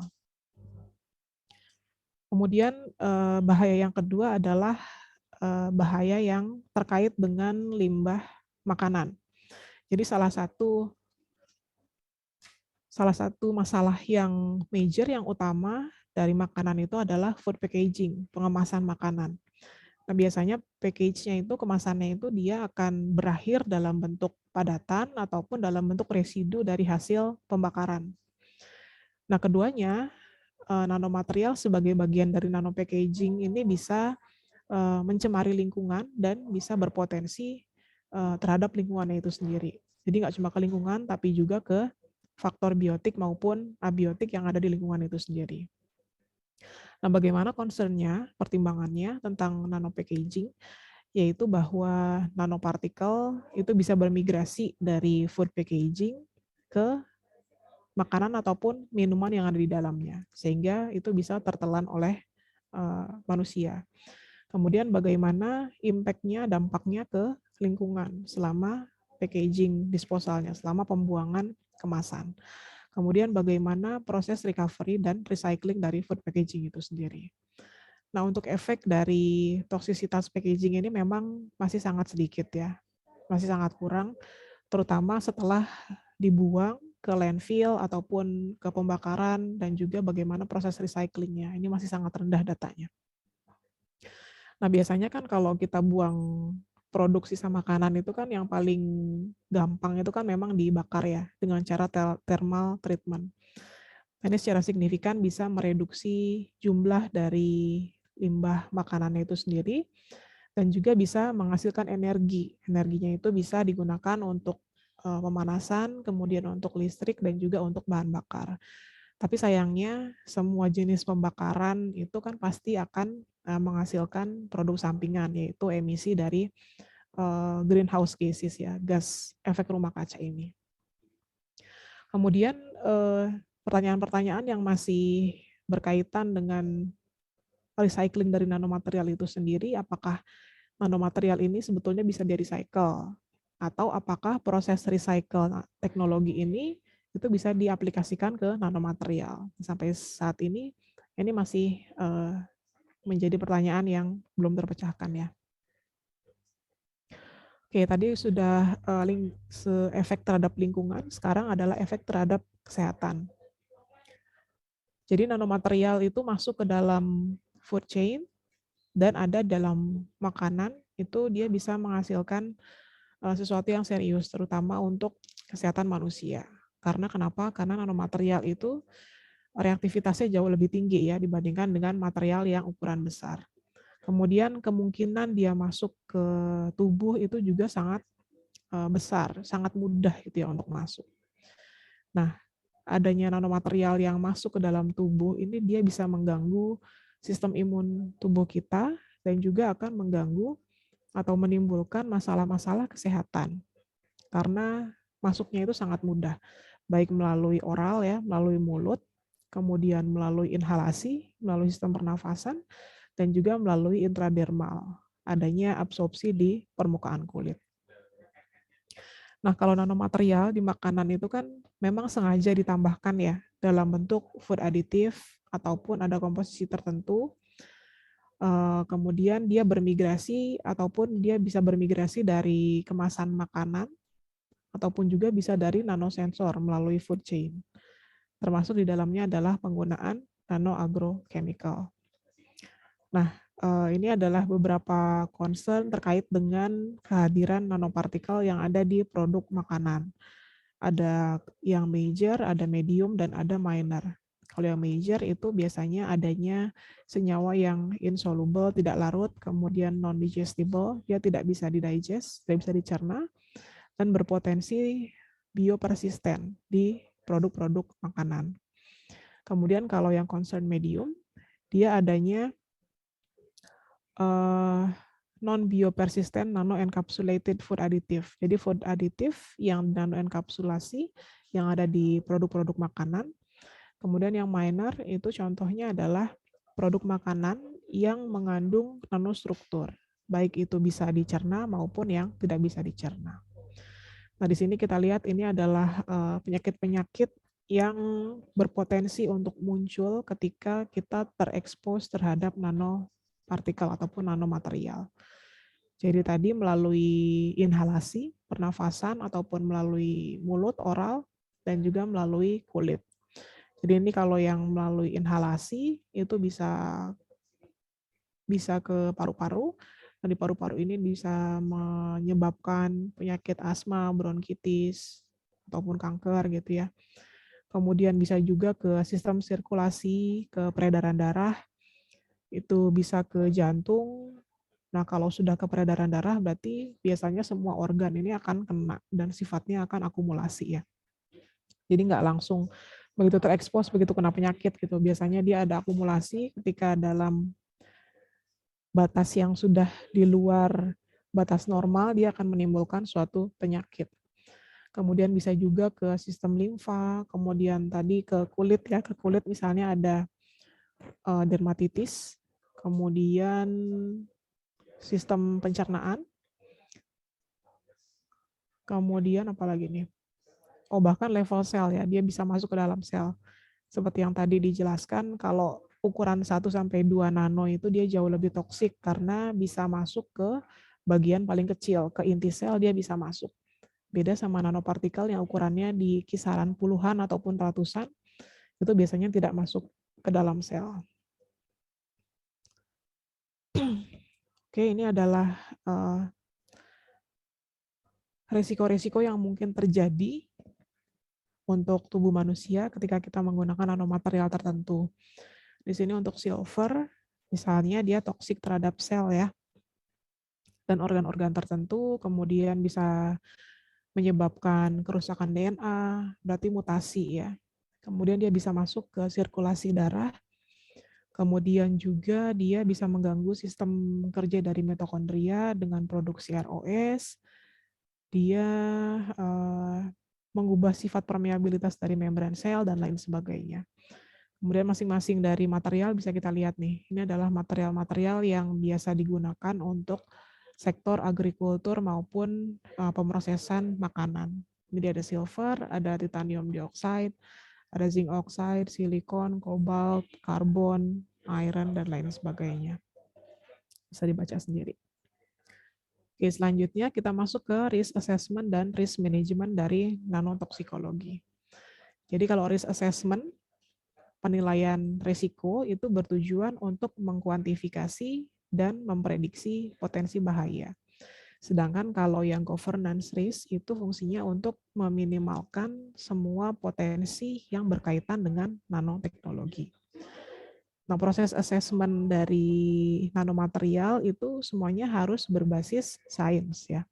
Kemudian bahaya yang kedua adalah bahaya yang terkait dengan limbah makanan. Jadi salah satu masalah yang major, yang utama dari makanan itu adalah food packaging, pengemasan makanan. Nah, biasanya package-nya itu, kemasannya itu dia akan berakhir dalam bentuk padatan ataupun dalam bentuk residu dari hasil pembakaran. Nah, keduanya, nanomaterial sebagai bagian dari nano packaging ini bisa mencemari lingkungan dan bisa berpotensi terhadap lingkungannya itu sendiri. Jadi nggak cuma ke lingkungan, tapi juga ke faktor biotik maupun abiotik yang ada di lingkungan itu sendiri. Nah, bagaimana concern-nya, pertimbangannya tentang nano packaging, yaitu bahwa nanopartikel itu bisa bermigrasi dari food packaging ke makanan ataupun minuman yang ada di dalamnya, sehingga itu bisa tertelan oleh manusia. Kemudian bagaimana impact-nya, dampaknya ke lingkungan selama packaging disposalnya, selama pembuangan kemasan. Kemudian bagaimana proses recovery dan recycling dari food packaging itu sendiri. Nah, untuk efek dari toksisitas packaging ini memang masih sangat sedikit ya, masih sangat kurang, terutama setelah dibuang ke landfill ataupun ke pembakaran, dan juga bagaimana proses recyclingnya. Ini masih sangat rendah datanya. Nah, biasanya kan kalau kita buang produk sisa makanan itu kan yang paling gampang itu kan memang dibakar ya, dengan cara thermal treatment. Ini secara signifikan bisa mereduksi jumlah dari limbah makanannya itu sendiri, dan juga bisa menghasilkan energi. Energinya itu bisa digunakan untuk pemanasan, kemudian untuk listrik, dan juga untuk bahan bakar. Tapi sayangnya semua jenis pembakaran itu kan pasti akan menghasilkan produk sampingan, yaitu emisi dari greenhouse gases ya, gas efek rumah kaca ini. Kemudian pertanyaan-pertanyaan yang masih berkaitan dengan recycling dari nanomaterial itu sendiri, apakah nanomaterial ini sebetulnya bisa di-recycle, atau apakah proses recycle teknologi ini itu bisa diaplikasikan ke nanomaterial. Sampai saat ini masih menjadi pertanyaan yang belum terpecahkan ya. Oke, tadi sudah efek terhadap lingkungan, sekarang adalah efek terhadap kesehatan. Jadi nanomaterial itu masuk ke dalam food chain dan ada dalam makanan, itu dia bisa menghasilkan sesuatu yang serius, terutama untuk kesehatan manusia. Karena kenapa? Karena nanomaterial itu reaktivitasnya jauh lebih tinggi ya dibandingkan dengan material yang ukuran besar. Kemudian kemungkinan dia masuk ke tubuh itu juga sangat besar, sangat mudah gitu ya untuk masuk. Nah, adanya nanomaterial yang masuk ke dalam tubuh ini dia bisa mengganggu sistem imun tubuh kita dan juga akan mengganggu atau menimbulkan masalah-masalah kesehatan. Karena masuknya itu sangat mudah, baik melalui oral ya, melalui mulut, kemudian melalui inhalasi, melalui sistem pernafasan, dan juga melalui intradermal, adanya absorpsi di permukaan kulit. Nah, kalau nanomaterial di makanan itu kan memang sengaja ditambahkan ya, dalam bentuk food additive ataupun ada komposisi tertentu, kemudian dia bermigrasi ataupun dia bisa bermigrasi dari kemasan makanan, ataupun juga bisa dari nanosensor melalui food chain. Termasuk di dalamnya adalah penggunaan nanoagrochemical. Nah, ini adalah beberapa concern terkait dengan kehadiran nanopartikel yang ada di produk makanan. Ada yang major, ada medium, dan ada minor. Kalau yang major itu biasanya adanya senyawa yang insoluble, tidak larut, kemudian non-digestible, dia tidak bisa didigest, tidak bisa dicerna, dan berpotensi biopersisten di produk-produk makanan. Kemudian kalau yang concern medium, dia adanya non-biopersistent nano-encapsulated food additive. Jadi food additive yang nano-enkapsulasi yang ada di produk-produk makanan. Kemudian yang minor itu contohnya adalah produk makanan yang mengandung nanostruktur, baik itu bisa dicerna maupun yang tidak bisa dicerna. Nah, di sini kita lihat ini adalah penyakit-penyakit yang berpotensi untuk muncul ketika kita terekspos terhadap nanopartikel ataupun nanomaterial. Jadi tadi melalui inhalasi, pernafasan, ataupun melalui mulut, oral, dan juga melalui kulit. Jadi ini kalau yang melalui inhalasi itu bisa ke paru-paru, dan di paru-paru ini bisa menyebabkan penyakit asma, bronkitis, ataupun kanker gitu ya. Kemudian bisa juga ke sistem sirkulasi, ke peredaran darah, itu bisa ke jantung. Nah, kalau sudah ke peredaran darah berarti biasanya semua organ ini akan kena dan sifatnya akan akumulasi ya. Jadi nggak langsung begitu terekspos, begitu kena penyakit gitu. Biasanya dia ada akumulasi ketika dalam batas yang sudah di luar batas normal, dia akan menimbulkan suatu penyakit. Kemudian bisa juga ke sistem limfa, kemudian tadi ke kulit ya, ke kulit misalnya ada dermatitis, kemudian sistem pencernaan, kemudian apalagi nih? Oh, bahkan level sel ya, dia bisa masuk ke dalam sel. Seperti yang tadi dijelaskan, kalau ukuran 1-2 nano itu dia jauh lebih toksik karena bisa masuk ke bagian paling kecil, ke inti sel dia bisa masuk. Beda sama nanopartikel yang ukurannya di kisaran puluhan ataupun ratusan, itu biasanya tidak masuk ke dalam sel. Oke, ini adalah resiko-resiko yang mungkin terjadi untuk tubuh manusia ketika kita menggunakan nanomaterial tertentu. Di sini untuk silver, misalnya dia toksik terhadap sel ya, dan organ-organ tertentu, kemudian bisa menyebabkan kerusakan DNA, berarti mutasi ya. Kemudian dia bisa masuk ke sirkulasi darah, kemudian juga dia bisa mengganggu sistem kerja dari mitokondria dengan produksi ROS, dia mengubah sifat permeabilitas dari membran sel, dan lain sebagainya. Kemudian masing-masing dari material bisa kita lihat nih, ini adalah material-material yang biasa digunakan untuk sektor agrikultur maupun pemrosesan makanan. Jadi ada silver, ada titanium dioxide, ada zinc oxide, silikon, kobalt, karbon, iron, dan lain sebagainya. Bisa dibaca sendiri. Oke, selanjutnya kita masuk ke risk assessment dan risk management dari nanotoksikologi. Jadi kalau risk assessment, penilaian risiko itu bertujuan untuk mengkuantifikasi dan memprediksi potensi bahaya. Sedangkan kalau yang governance risk itu fungsinya untuk meminimalkan semua potensi yang berkaitan dengan nanoteknologi. Nah, proses assessment dari nanomaterial itu semuanya harus berbasis sains ya.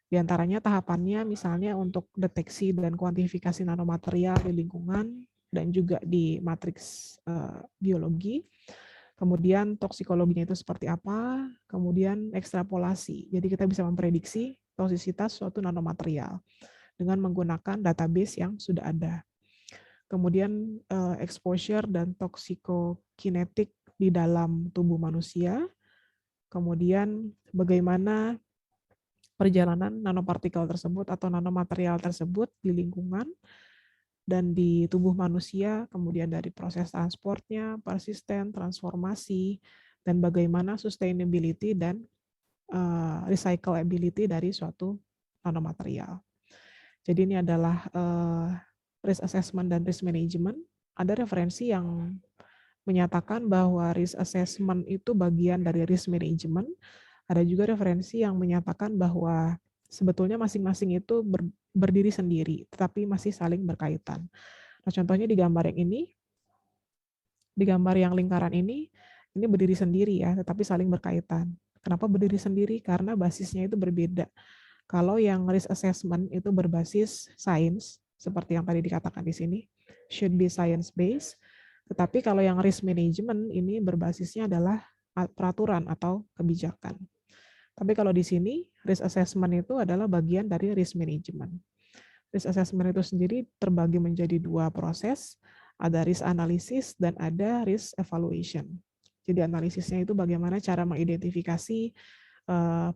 Di antaranya tahapannya misalnya untuk deteksi dan kuantifikasi nanomaterial di lingkungan dan juga di matriks biologi. Kemudian toksikologinya itu seperti apa, kemudian ekstrapolasi. Jadi kita bisa memprediksi toksisitas suatu nanomaterial dengan menggunakan database yang sudah ada. Kemudian exposure dan toksikokinetik di dalam tubuh manusia, kemudian bagaimana perjalanan nanopartikel tersebut atau nanomaterial tersebut di lingkungan dan di tubuh manusia, kemudian dari proses transportnya, persisten, transformasi, dan bagaimana sustainability dan recyclability dari suatu nanomaterial. Jadi ini adalah risk assessment dan risk management. Ada referensi yang menyatakan bahwa risk assessment itu bagian dari risk management. Ada juga referensi yang menyatakan bahwa sebetulnya masing-masing itu berdiri sendiri, tetapi masih saling berkaitan. Nah, contohnya di gambar yang ini, di gambar yang lingkaran ini berdiri sendiri ya, tetapi saling berkaitan. Kenapa berdiri sendiri? Karena basisnya itu berbeda. Kalau yang risk assessment itu berbasis sains, seperti yang tadi dikatakan di sini, should be science-based. Tetapi kalau yang risk management ini berbasisnya adalah peraturan atau kebijakan. Tapi kalau di sini risk assessment itu adalah bagian dari risk management. Risk assessment itu sendiri terbagi menjadi 2 proses, ada risk analysis dan ada risk evaluation. Jadi analisisnya itu bagaimana cara mengidentifikasi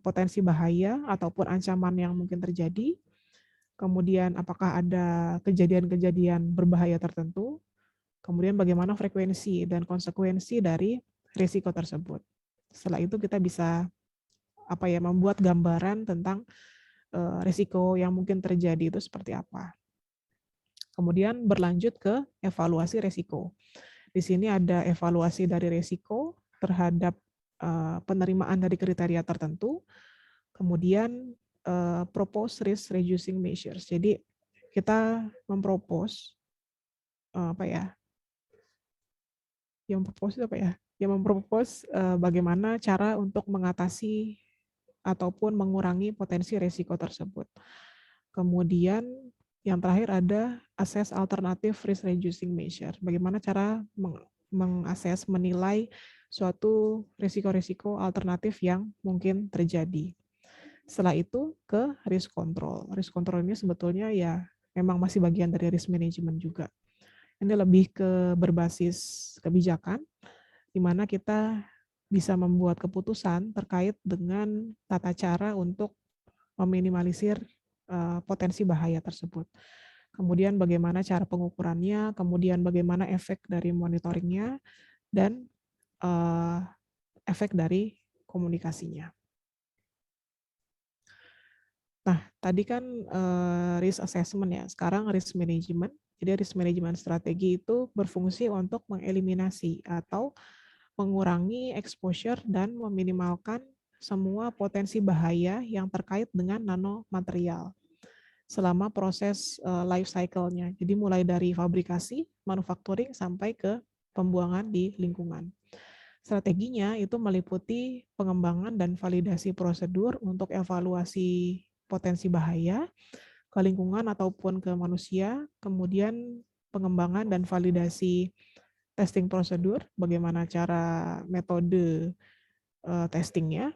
potensi bahaya ataupun ancaman yang mungkin terjadi, kemudian apakah ada kejadian-kejadian berbahaya tertentu, kemudian bagaimana frekuensi dan konsekuensi dari risiko tersebut. Setelah itu kita bisa membuat gambaran tentang risiko yang mungkin terjadi itu seperti apa. Kemudian berlanjut ke evaluasi risiko. Di sini ada evaluasi dari risiko terhadap penerimaan dari kriteria tertentu, kemudian propose risk reducing measures. Jadi kita mempropose bagaimana cara untuk mengatasi ataupun mengurangi potensi risiko tersebut. Kemudian yang terakhir ada assess alternative risk reducing measure. Bagaimana cara mengakses, menilai suatu risiko-risiko alternatif yang mungkin terjadi. Setelah itu ke risk control. Risk control ini sebetulnya ya memang masih bagian dari risk management juga. Ini lebih ke berbasis kebijakan, di mana kita bisa membuat keputusan terkait dengan tata cara untuk meminimalisir potensi bahaya tersebut. Kemudian bagaimana cara pengukurannya, kemudian bagaimana efek dari monitoringnya, dan efek dari komunikasinya. Nah, tadi kan risk assessment ya, sekarang risk management. Jadi risk management strategi itu berfungsi untuk mengeliminasi atau mengurangi exposure dan meminimalkan semua potensi bahaya yang terkait dengan nanomaterial selama proses life cycle-nya. Jadi mulai dari fabrikasi, manufacturing, sampai ke pembuangan di lingkungan. Strateginya itu meliputi pengembangan dan validasi prosedur untuk evaluasi potensi bahaya ke lingkungan ataupun ke manusia, kemudian pengembangan dan validasi testing prosedur, bagaimana cara metode testingnya,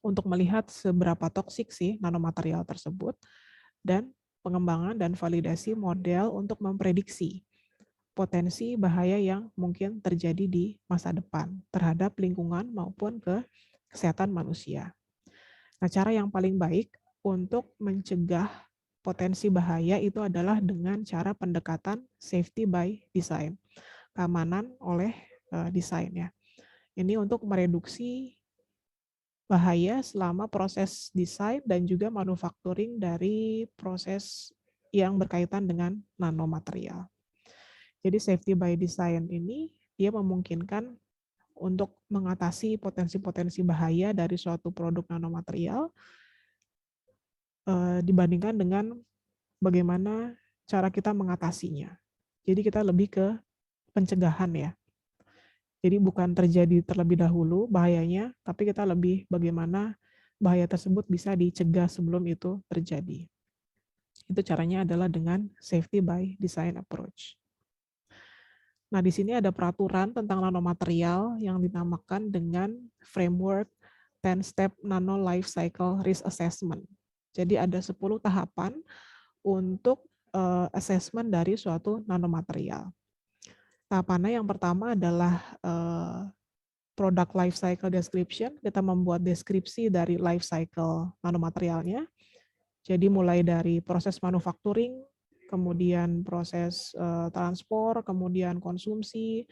untuk melihat seberapa toksik sih nanomaterial tersebut, dan pengembangan dan validasi model untuk memprediksi potensi bahaya yang mungkin terjadi di masa depan terhadap lingkungan maupun ke kesehatan manusia. Nah, cara yang paling baik untuk mencegah potensi bahaya itu adalah dengan cara pendekatan safety by design, keamanan oleh desain ya. Ini untuk mereduksi bahaya selama proses desain dan juga manufacturing dari proses yang berkaitan dengan nanomaterial. Jadi safety by design ini dia memungkinkan untuk mengatasi potensi-potensi bahaya dari suatu produk nanomaterial dibandingkan dengan bagaimana cara kita mengatasinya. Jadi kita lebih ke pencegahan ya. Jadi bukan terjadi terlebih dahulu bahayanya, tapi kita lebih bagaimana bahaya tersebut bisa dicegah sebelum itu terjadi. Itu caranya adalah dengan safety by design approach. Nah, di sini ada peraturan tentang nanomaterial yang dinamakan dengan framework 10-step nano life cycle risk assessment. Jadi ada 10 tahapan untuk assessment dari suatu nanomaterial. Tahapannya yang pertama adalah product life cycle description. Kita membuat deskripsi dari life cycle nanomaterialnya. Jadi mulai dari proses manufacturing, kemudian proses transport, kemudian konsumsi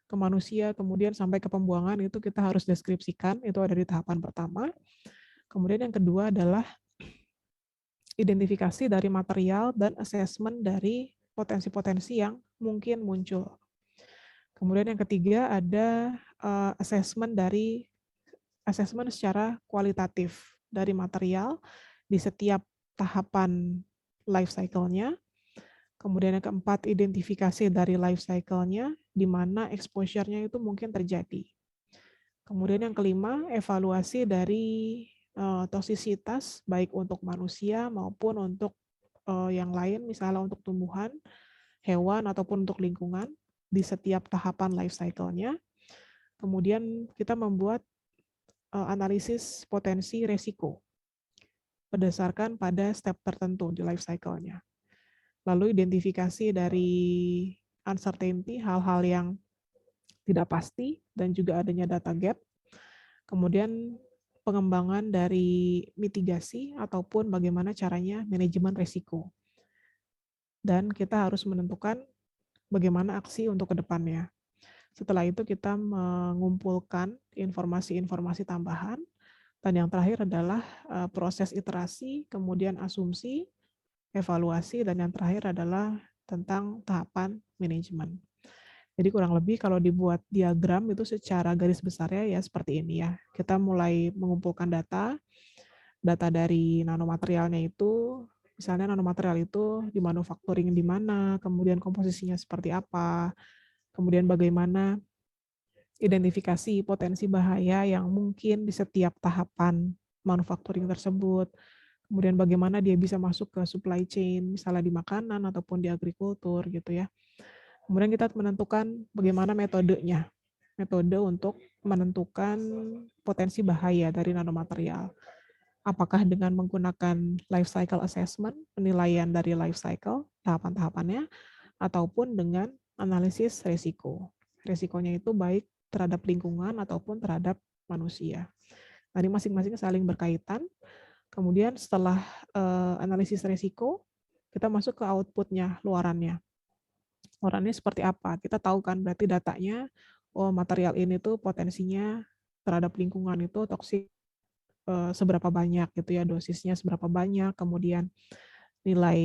ke manusia, kemudian sampai ke pembuangan, itu kita harus deskripsikan, itu ada di tahapan pertama. Kemudian yang kedua adalah identifikasi dari material dan assessment dari potensi-potensi yang mungkin muncul. Kemudian yang ketiga ada assessment secara kualitatif dari material di setiap tahapan life cycle-nya. Kemudian yang keempat, identifikasi dari life cycle-nya, di mana exposure-nya itu mungkin terjadi. Kemudian yang kelima, evaluasi dari toksisitas, baik untuk manusia maupun untuk yang lain, misalnya untuk tumbuhan, hewan, ataupun untuk lingkungan, di setiap tahapan life cycle-nya. Kemudian kita membuat analisis potensi resiko berdasarkan pada step tertentu di life cycle-nya. Lalu identifikasi dari uncertainty, hal-hal yang tidak pasti, dan juga adanya data gap. Kemudian pengembangan dari mitigasi ataupun bagaimana caranya manajemen resiko. Dan kita harus menentukan bagaimana aksi untuk ke depannya. Setelah itu kita mengumpulkan informasi-informasi tambahan, dan yang terakhir adalah proses iterasi, kemudian asumsi, evaluasi, dan yang terakhir adalah tentang tahapan manajemen. Jadi kurang lebih kalau dibuat diagram itu secara garis besarnya ya seperti ini ya. Kita mulai mengumpulkan data dari nanomaterialnya itu, misalnya nanomaterial itu dimanufacturing di mana, kemudian komposisinya seperti apa, kemudian bagaimana identifikasi potensi bahaya yang mungkin di setiap tahapan manufacturing tersebut, kemudian bagaimana dia bisa masuk ke supply chain, misalnya di makanan ataupun di agrikultur gitu ya. Kemudian kita menentukan bagaimana metodenya, metode untuk menentukan potensi bahaya dari nanomaterial. Apakah dengan menggunakan life cycle assessment, penilaian dari life cycle, tahapan-tahapannya, ataupun dengan analisis resiko. Resikonya itu baik terhadap lingkungan ataupun terhadap manusia. Tadi masing-masing saling berkaitan. Kemudian setelah analisis resiko, kita masuk ke outputnya, luarannya. Luarannya seperti apa? Kita tahu kan berarti datanya, oh material ini tuh potensinya terhadap lingkungan itu toksik seberapa banyak gitu ya, dosisnya seberapa banyak, kemudian nilai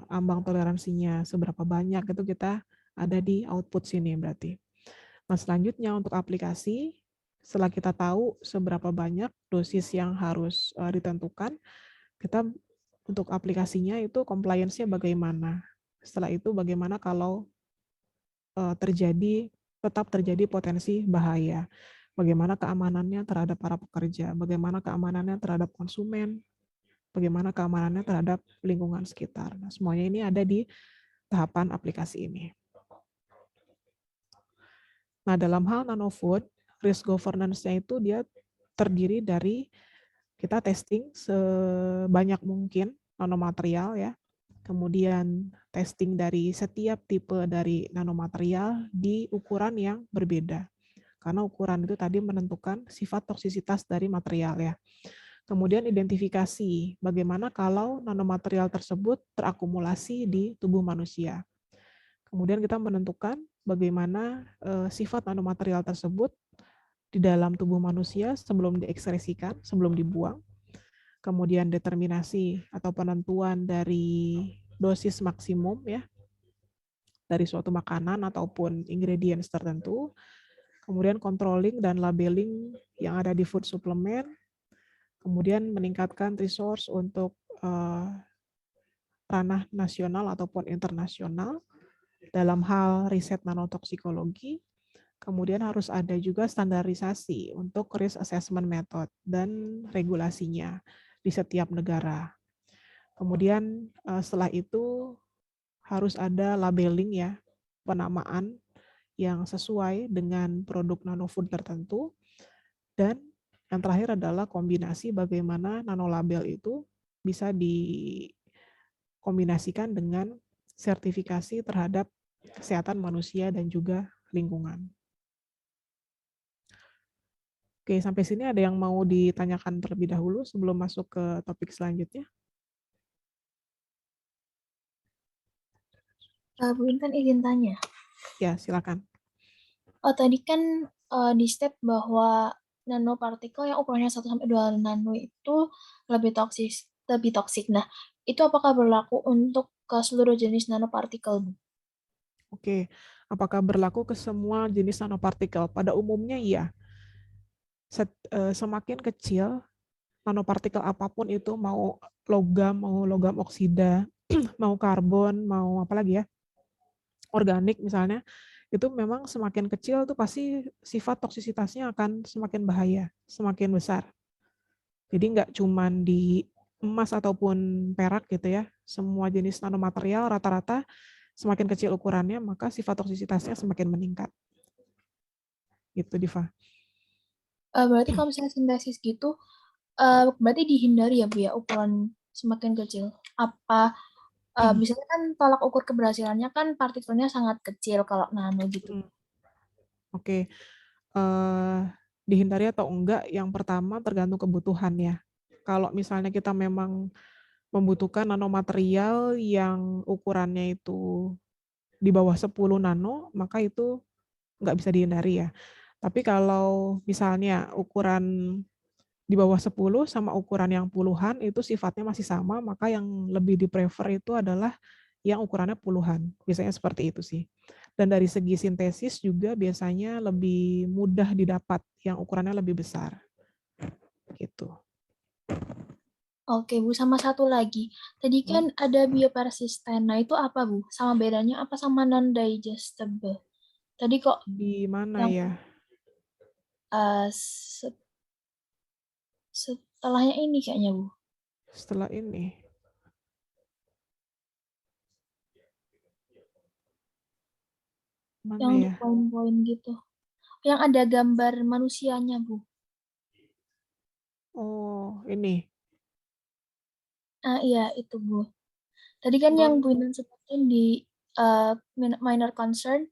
ambang toleransinya seberapa banyak, itu kita ada di output sini berarti. Nah selanjutnya untuk aplikasi, setelah kita tahu seberapa banyak dosis yang harus ditentukan, kita untuk aplikasinya itu compliance-nya bagaimana. Setelah itu bagaimana kalau tetap terjadi potensi bahaya. Bagaimana keamanannya terhadap para pekerja, bagaimana keamanannya terhadap konsumen, bagaimana keamanannya terhadap lingkungan sekitar. Nah, semuanya ini ada di tahapan aplikasi ini. Nah, dalam hal nanofood, risk governance-nya itu dia terdiri dari kita testing sebanyak mungkin nanomaterial ya. Kemudian testing dari setiap tipe dari nanomaterial di ukuran yang berbeda. Karena ukuran itu tadi menentukan sifat toksisitas dari material ya. Kemudian identifikasi bagaimana kalau nanomaterial tersebut terakumulasi di tubuh manusia. Kemudian kita menentukan bagaimana sifat nanomaterial tersebut di dalam tubuh manusia sebelum diekspresikan, sebelum dibuang. Kemudian determinasi atau penentuan dari dosis maksimum ya dari suatu makanan ataupun ingredients tertentu. Kemudian controlling dan labeling yang ada di food supplement. Kemudian meningkatkan resource untuk ranah nasional ataupun internasional dalam hal riset nanotoksikologi. Kemudian harus ada juga standarisasi untuk risk assessment method dan regulasinya di setiap negara. Kemudian setelah itu harus ada labeling ya, penamaan yang sesuai dengan produk nanofood tertentu. Dan yang terakhir adalah kombinasi bagaimana nanolabel itu bisa dikombinasikan dengan sertifikasi terhadap kesehatan manusia dan juga lingkungan. Oke, sampai sini ada yang mau ditanyakan terlebih dahulu sebelum masuk ke topik selanjutnya? Bu Intan izin tanya. Ya, silakan. Tadi kan di step bahwa nanopartikel yang ukurannya 1-2 nano itu lebih toksik. Nah, itu apakah berlaku untuk ke seluruh jenis nanopartikel, Bu? Oke, apakah berlaku ke semua jenis nanopartikel? Pada umumnya iya. Semakin kecil nanopartikel apapun itu, mau logam oksida, mau karbon, mau apa lagi ya, organik misalnya, itu memang semakin kecil tuh pasti sifat toksisitasnya akan semakin bahaya, semakin besar. Jadi nggak cuman di emas ataupun perak gitu ya, semua jenis nanomaterial rata-rata semakin kecil ukurannya, maka sifat toksisitasnya semakin meningkat. Gitu, Diva. Berarti kalau misalnya sintesis gitu, berarti dihindari ya Bu ya ukuran semakin kecil. Apa biasanya kan tolak ukur keberhasilannya kan partikelnya sangat kecil kalau nano gitu. Oke, dihindari atau enggak, yang pertama tergantung kebutuhan ya. Kalau misalnya kita memang membutuhkan nanomaterial yang ukurannya itu di bawah 10 nano, maka itu nggak bisa dihindari ya. Tapi kalau misalnya ukuran di bawah 10 sama ukuran yang puluhan itu sifatnya masih sama, maka yang lebih di-prefer itu adalah yang ukurannya puluhan. Biasanya seperti itu sih. Dan dari segi sintesis juga biasanya lebih mudah didapat yang ukurannya lebih besar. Gitu. Oke Bu, sama satu lagi. Tadi kan ada biopersisten. Nah itu apa Bu? Sama bedanya apa sama non-digestible? Tadi kok Di mana yang ya? setelahnya ini kayaknya Bu. Setelah ini. Mana Yang di ya? poin-poin gitu. Yang ada gambar manusianya Bu. Oh, ini. Iya itu Bu. Tadi kan yang Bu Inan sebutin di minor concern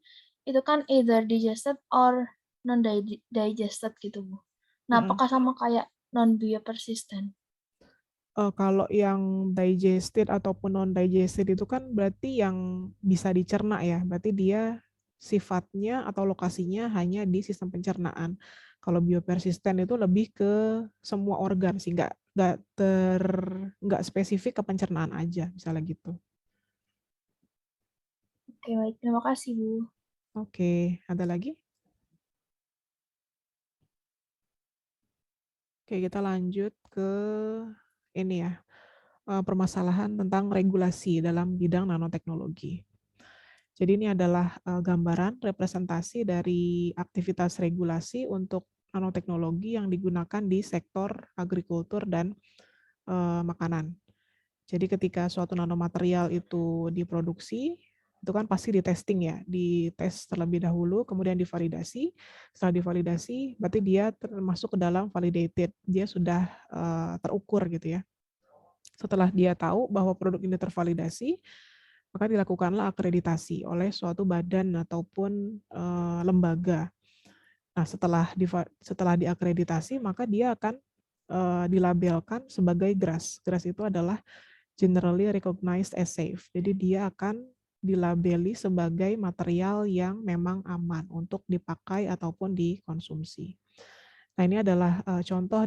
itu kan either digested or non-digested gitu Bu. Nah, apakah sama kayak non-biopersistent? Kalau yang digested ataupun non-digested itu kan berarti yang bisa dicerna ya. Berarti dia sifatnya atau lokasinya hanya di sistem pencernaan. Kalau biopersisten itu lebih ke semua organ sih, nggak spesifik ke pencernaan aja, misalnya gitu. Oke, baik. Terima kasih, Bu. Oke, ada lagi? Oke, kita lanjut ke ini ya, permasalahan tentang regulasi dalam bidang nanoteknologi. Jadi ini adalah gambaran representasi dari aktivitas regulasi untuk nanoteknologi yang digunakan di sektor agrikultur dan makanan. Jadi ketika suatu nanomaterial itu diproduksi, itu kan pasti di testing ya, dites terlebih dahulu, kemudian divalidasi. Setelah divalidasi, berarti dia termasuk ke dalam validated, dia sudah terukur gitu ya. Setelah dia tahu bahwa produk ini tervalidasi, maka dilakukanlah akreditasi oleh suatu badan ataupun lembaga. Nah, setelah diakreditasi, maka dia akan dilabelkan sebagai GRAS. GRAS itu adalah Generally Recognized as Safe. Jadi dia akan dilabeli sebagai material yang memang aman untuk dipakai ataupun dikonsumsi. Nah, ini adalah contoh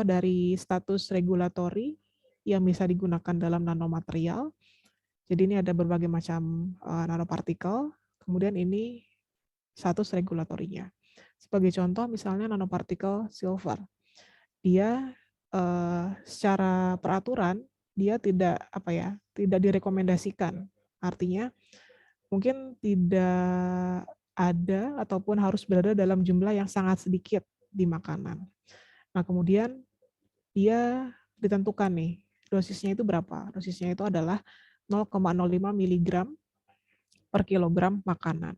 dari status regulatori yang bisa digunakan dalam nanomaterial. Jadi ini ada berbagai macam nanopartikel, kemudian ini status regulatorinya. Sebagai contoh misalnya nanopartikel silver. Dia secara peraturan dia tidak direkomendasikan. Artinya mungkin tidak ada ataupun harus berada dalam jumlah yang sangat sedikit di makanan. Nah, kemudian dia ditentukan nih, dosisnya itu berapa? Dosisnya itu adalah 0,05 mg per kilogram makanan.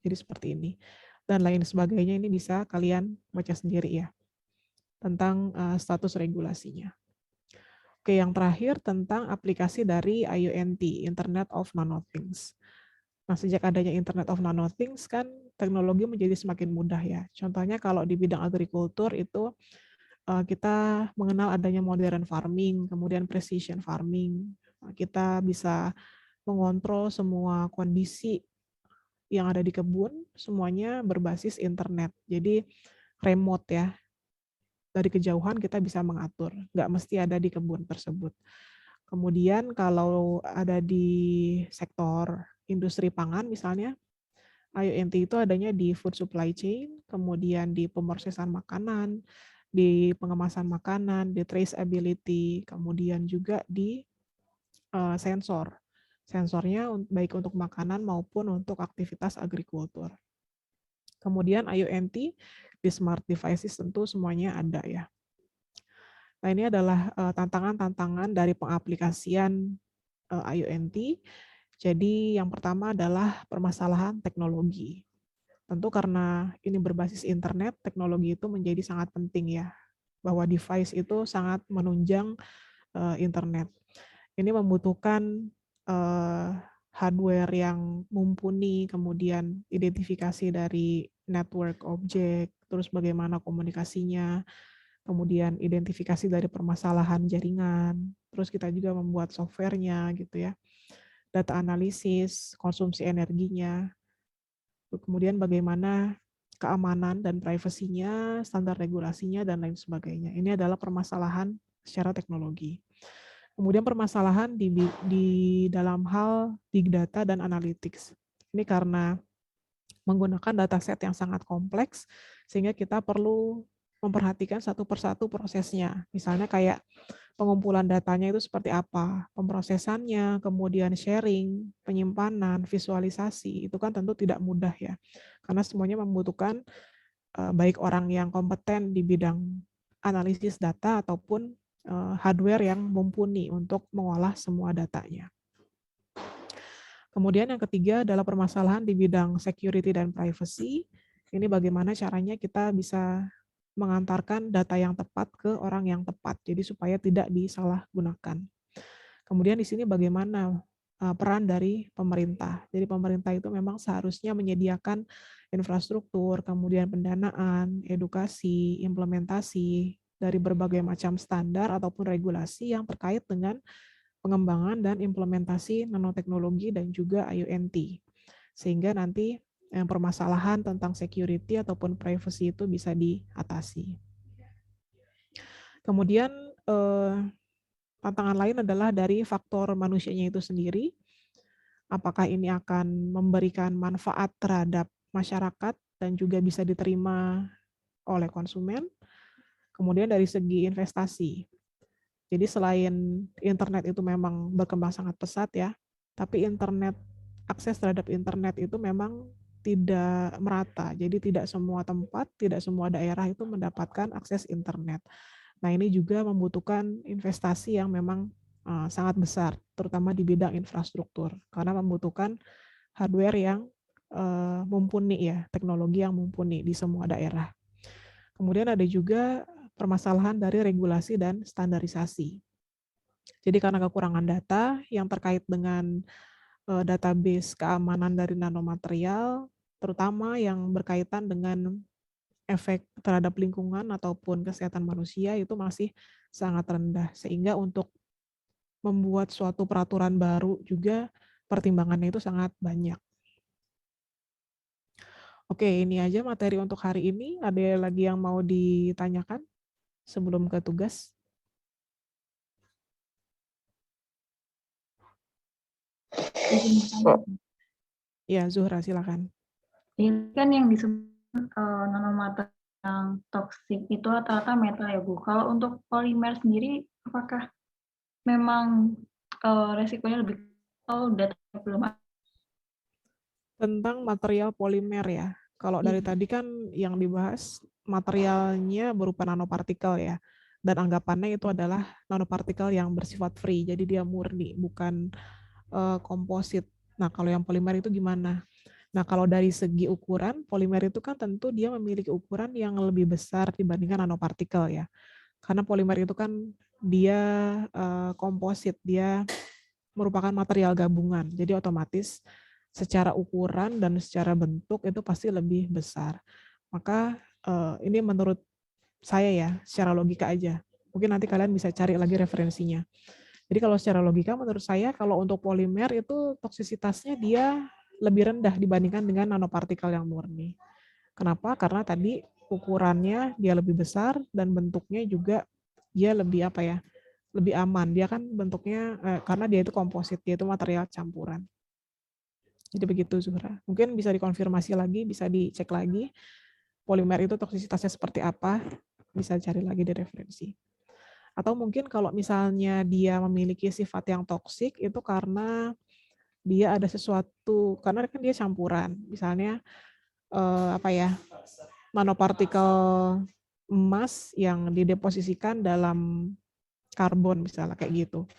Jadi seperti ini. Dan lain sebagainya ini bisa kalian baca sendiri ya, tentang status regulasinya. Oke, yang terakhir tentang aplikasi dari IoT, Internet of Nanothings. Nah, sejak adanya Internet of Nanothings kan teknologi menjadi semakin mudah ya. Contohnya kalau di bidang agrikultur itu kita mengenal adanya modern farming, kemudian precision farming. Kita bisa mengontrol semua kondisi yang ada di kebun, semuanya berbasis internet. Jadi remote ya, dari kejauhan kita bisa mengatur, nggak mesti ada di kebun tersebut. Kemudian kalau ada di sektor industri pangan misalnya, IoT itu adanya di food supply chain, kemudian di pemrosesan makanan, di pengemasan makanan, di traceability, kemudian juga di sensor. Sensornya baik untuk makanan maupun untuk aktivitas agrikultur. Kemudian IoT di smart devices tentu semuanya ada ya. Nah, ini adalah tantangan-tantangan dari pengaplikasian IoT. Jadi yang pertama adalah permasalahan teknologi. Tentu karena ini berbasis internet, teknologi itu menjadi sangat penting ya, bahwa device itu sangat menunjang internet. Ini membutuhkan hardware yang mumpuni, kemudian identifikasi dari network objek, terus bagaimana komunikasinya, kemudian identifikasi dari permasalahan jaringan, terus kita juga membuat softwarenya gitu ya, data analisis, konsumsi energinya, kemudian bagaimana keamanan dan privasinya, standar regulasinya, dan lain sebagainya. Ini adalah permasalahan secara teknologi. Kemudian permasalahan di dalam hal big data dan analytics. Ini karena menggunakan dataset yang sangat kompleks, sehingga kita perlu memperhatikan satu persatu prosesnya. Misalnya kayak pengumpulan datanya itu seperti apa, pemrosesannya, kemudian sharing, penyimpanan, visualisasi, itu kan tentu tidak mudah ya. Karena semuanya membutuhkan baik orang yang kompeten di bidang analisis data ataupun hardware yang mumpuni untuk mengolah semua datanya. Kemudian yang ketiga adalah permasalahan di bidang security dan privacy. Ini bagaimana caranya kita bisa mengantarkan data yang tepat ke orang yang tepat, jadi supaya tidak disalahgunakan. Kemudian di sini bagaimana peran dari pemerintah. Jadi pemerintah itu memang seharusnya menyediakan infrastruktur, kemudian pendanaan, edukasi, implementasi dari berbagai macam standar ataupun regulasi yang terkait dengan pengembangan dan implementasi nanoteknologi dan juga IoT. Sehingga nanti permasalahan tentang security ataupun privacy itu bisa diatasi. Kemudian tantangan lain adalah dari faktor manusianya itu sendiri. Apakah ini akan memberikan manfaat terhadap masyarakat dan juga bisa diterima oleh konsumen. Kemudian dari segi investasi. Jadi selain internet itu memang berkembang sangat pesat ya, tapi akses terhadap internet itu memang tidak merata. Jadi tidak semua tempat, tidak semua daerah itu mendapatkan akses internet. Nah, ini juga membutuhkan investasi yang memang sangat besar, terutama di bidang infrastruktur, karena membutuhkan hardware yang mumpuni ya, teknologi yang mumpuni di semua daerah. Kemudian ada juga permasalahan dari regulasi dan standarisasi. Jadi karena kekurangan data yang terkait dengan database keamanan dari nanomaterial, terutama yang berkaitan dengan efek terhadap lingkungan ataupun kesehatan manusia itu masih sangat rendah. Sehingga untuk membuat suatu peraturan baru juga pertimbangannya itu sangat banyak. Oke, ini aja materi untuk hari ini. Ada lagi yang mau ditanyakan sebelum ke tugas? Ya, Zuhra, silakan. Ini kan yang disebut nanomaterial yang toksik itu rata-rata metal ya Bu. Kalau untuk polimer sendiri, apakah memang resikonya lebih atau data belum ada? Tentang material polimer ya. Kalau dari tadi kan yang dibahas materialnya berupa nanopartikel ya. Dan anggapannya itu adalah nanopartikel yang bersifat free. Jadi dia murni, bukan komposit. Nah, kalau yang polimer itu gimana? Nah, kalau dari segi ukuran, polimer itu kan tentu dia memiliki ukuran yang lebih besar dibandingkan nanopartikel ya. Karena polimer itu kan dia komposit, dia merupakan material gabungan. Jadi otomatis secara ukuran dan secara bentuk itu pasti lebih besar. Maka ini menurut saya ya, secara logika aja. Mungkin nanti kalian bisa cari lagi referensinya. Jadi kalau secara logika menurut saya kalau untuk polimer itu toksisitasnya dia lebih rendah dibandingkan dengan nanopartikel yang murni. Kenapa? Karena tadi ukurannya dia lebih besar dan bentuknya juga dia lebih apa ya? Lebih aman. Dia kan bentuknya karena dia itu komposit, dia itu material campuran. Jadi begitu Zuhra. Mungkin bisa dikonfirmasi lagi, bisa dicek lagi polimer itu toksisitasnya seperti apa, bisa cari lagi di referensi. Atau mungkin kalau misalnya dia memiliki sifat yang toksik itu karena dia ada sesuatu, karena kan dia campuran. Misalnya nanopartikel emas yang dideposisikan dalam karbon misalnya kayak gitu.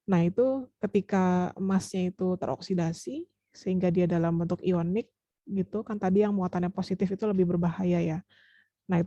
Nah, itu ketika emasnya itu teroksidasi sehingga dia dalam bentuk ionik, gitu kan, tadi yang muatannya positif itu lebih berbahaya ya. Nah,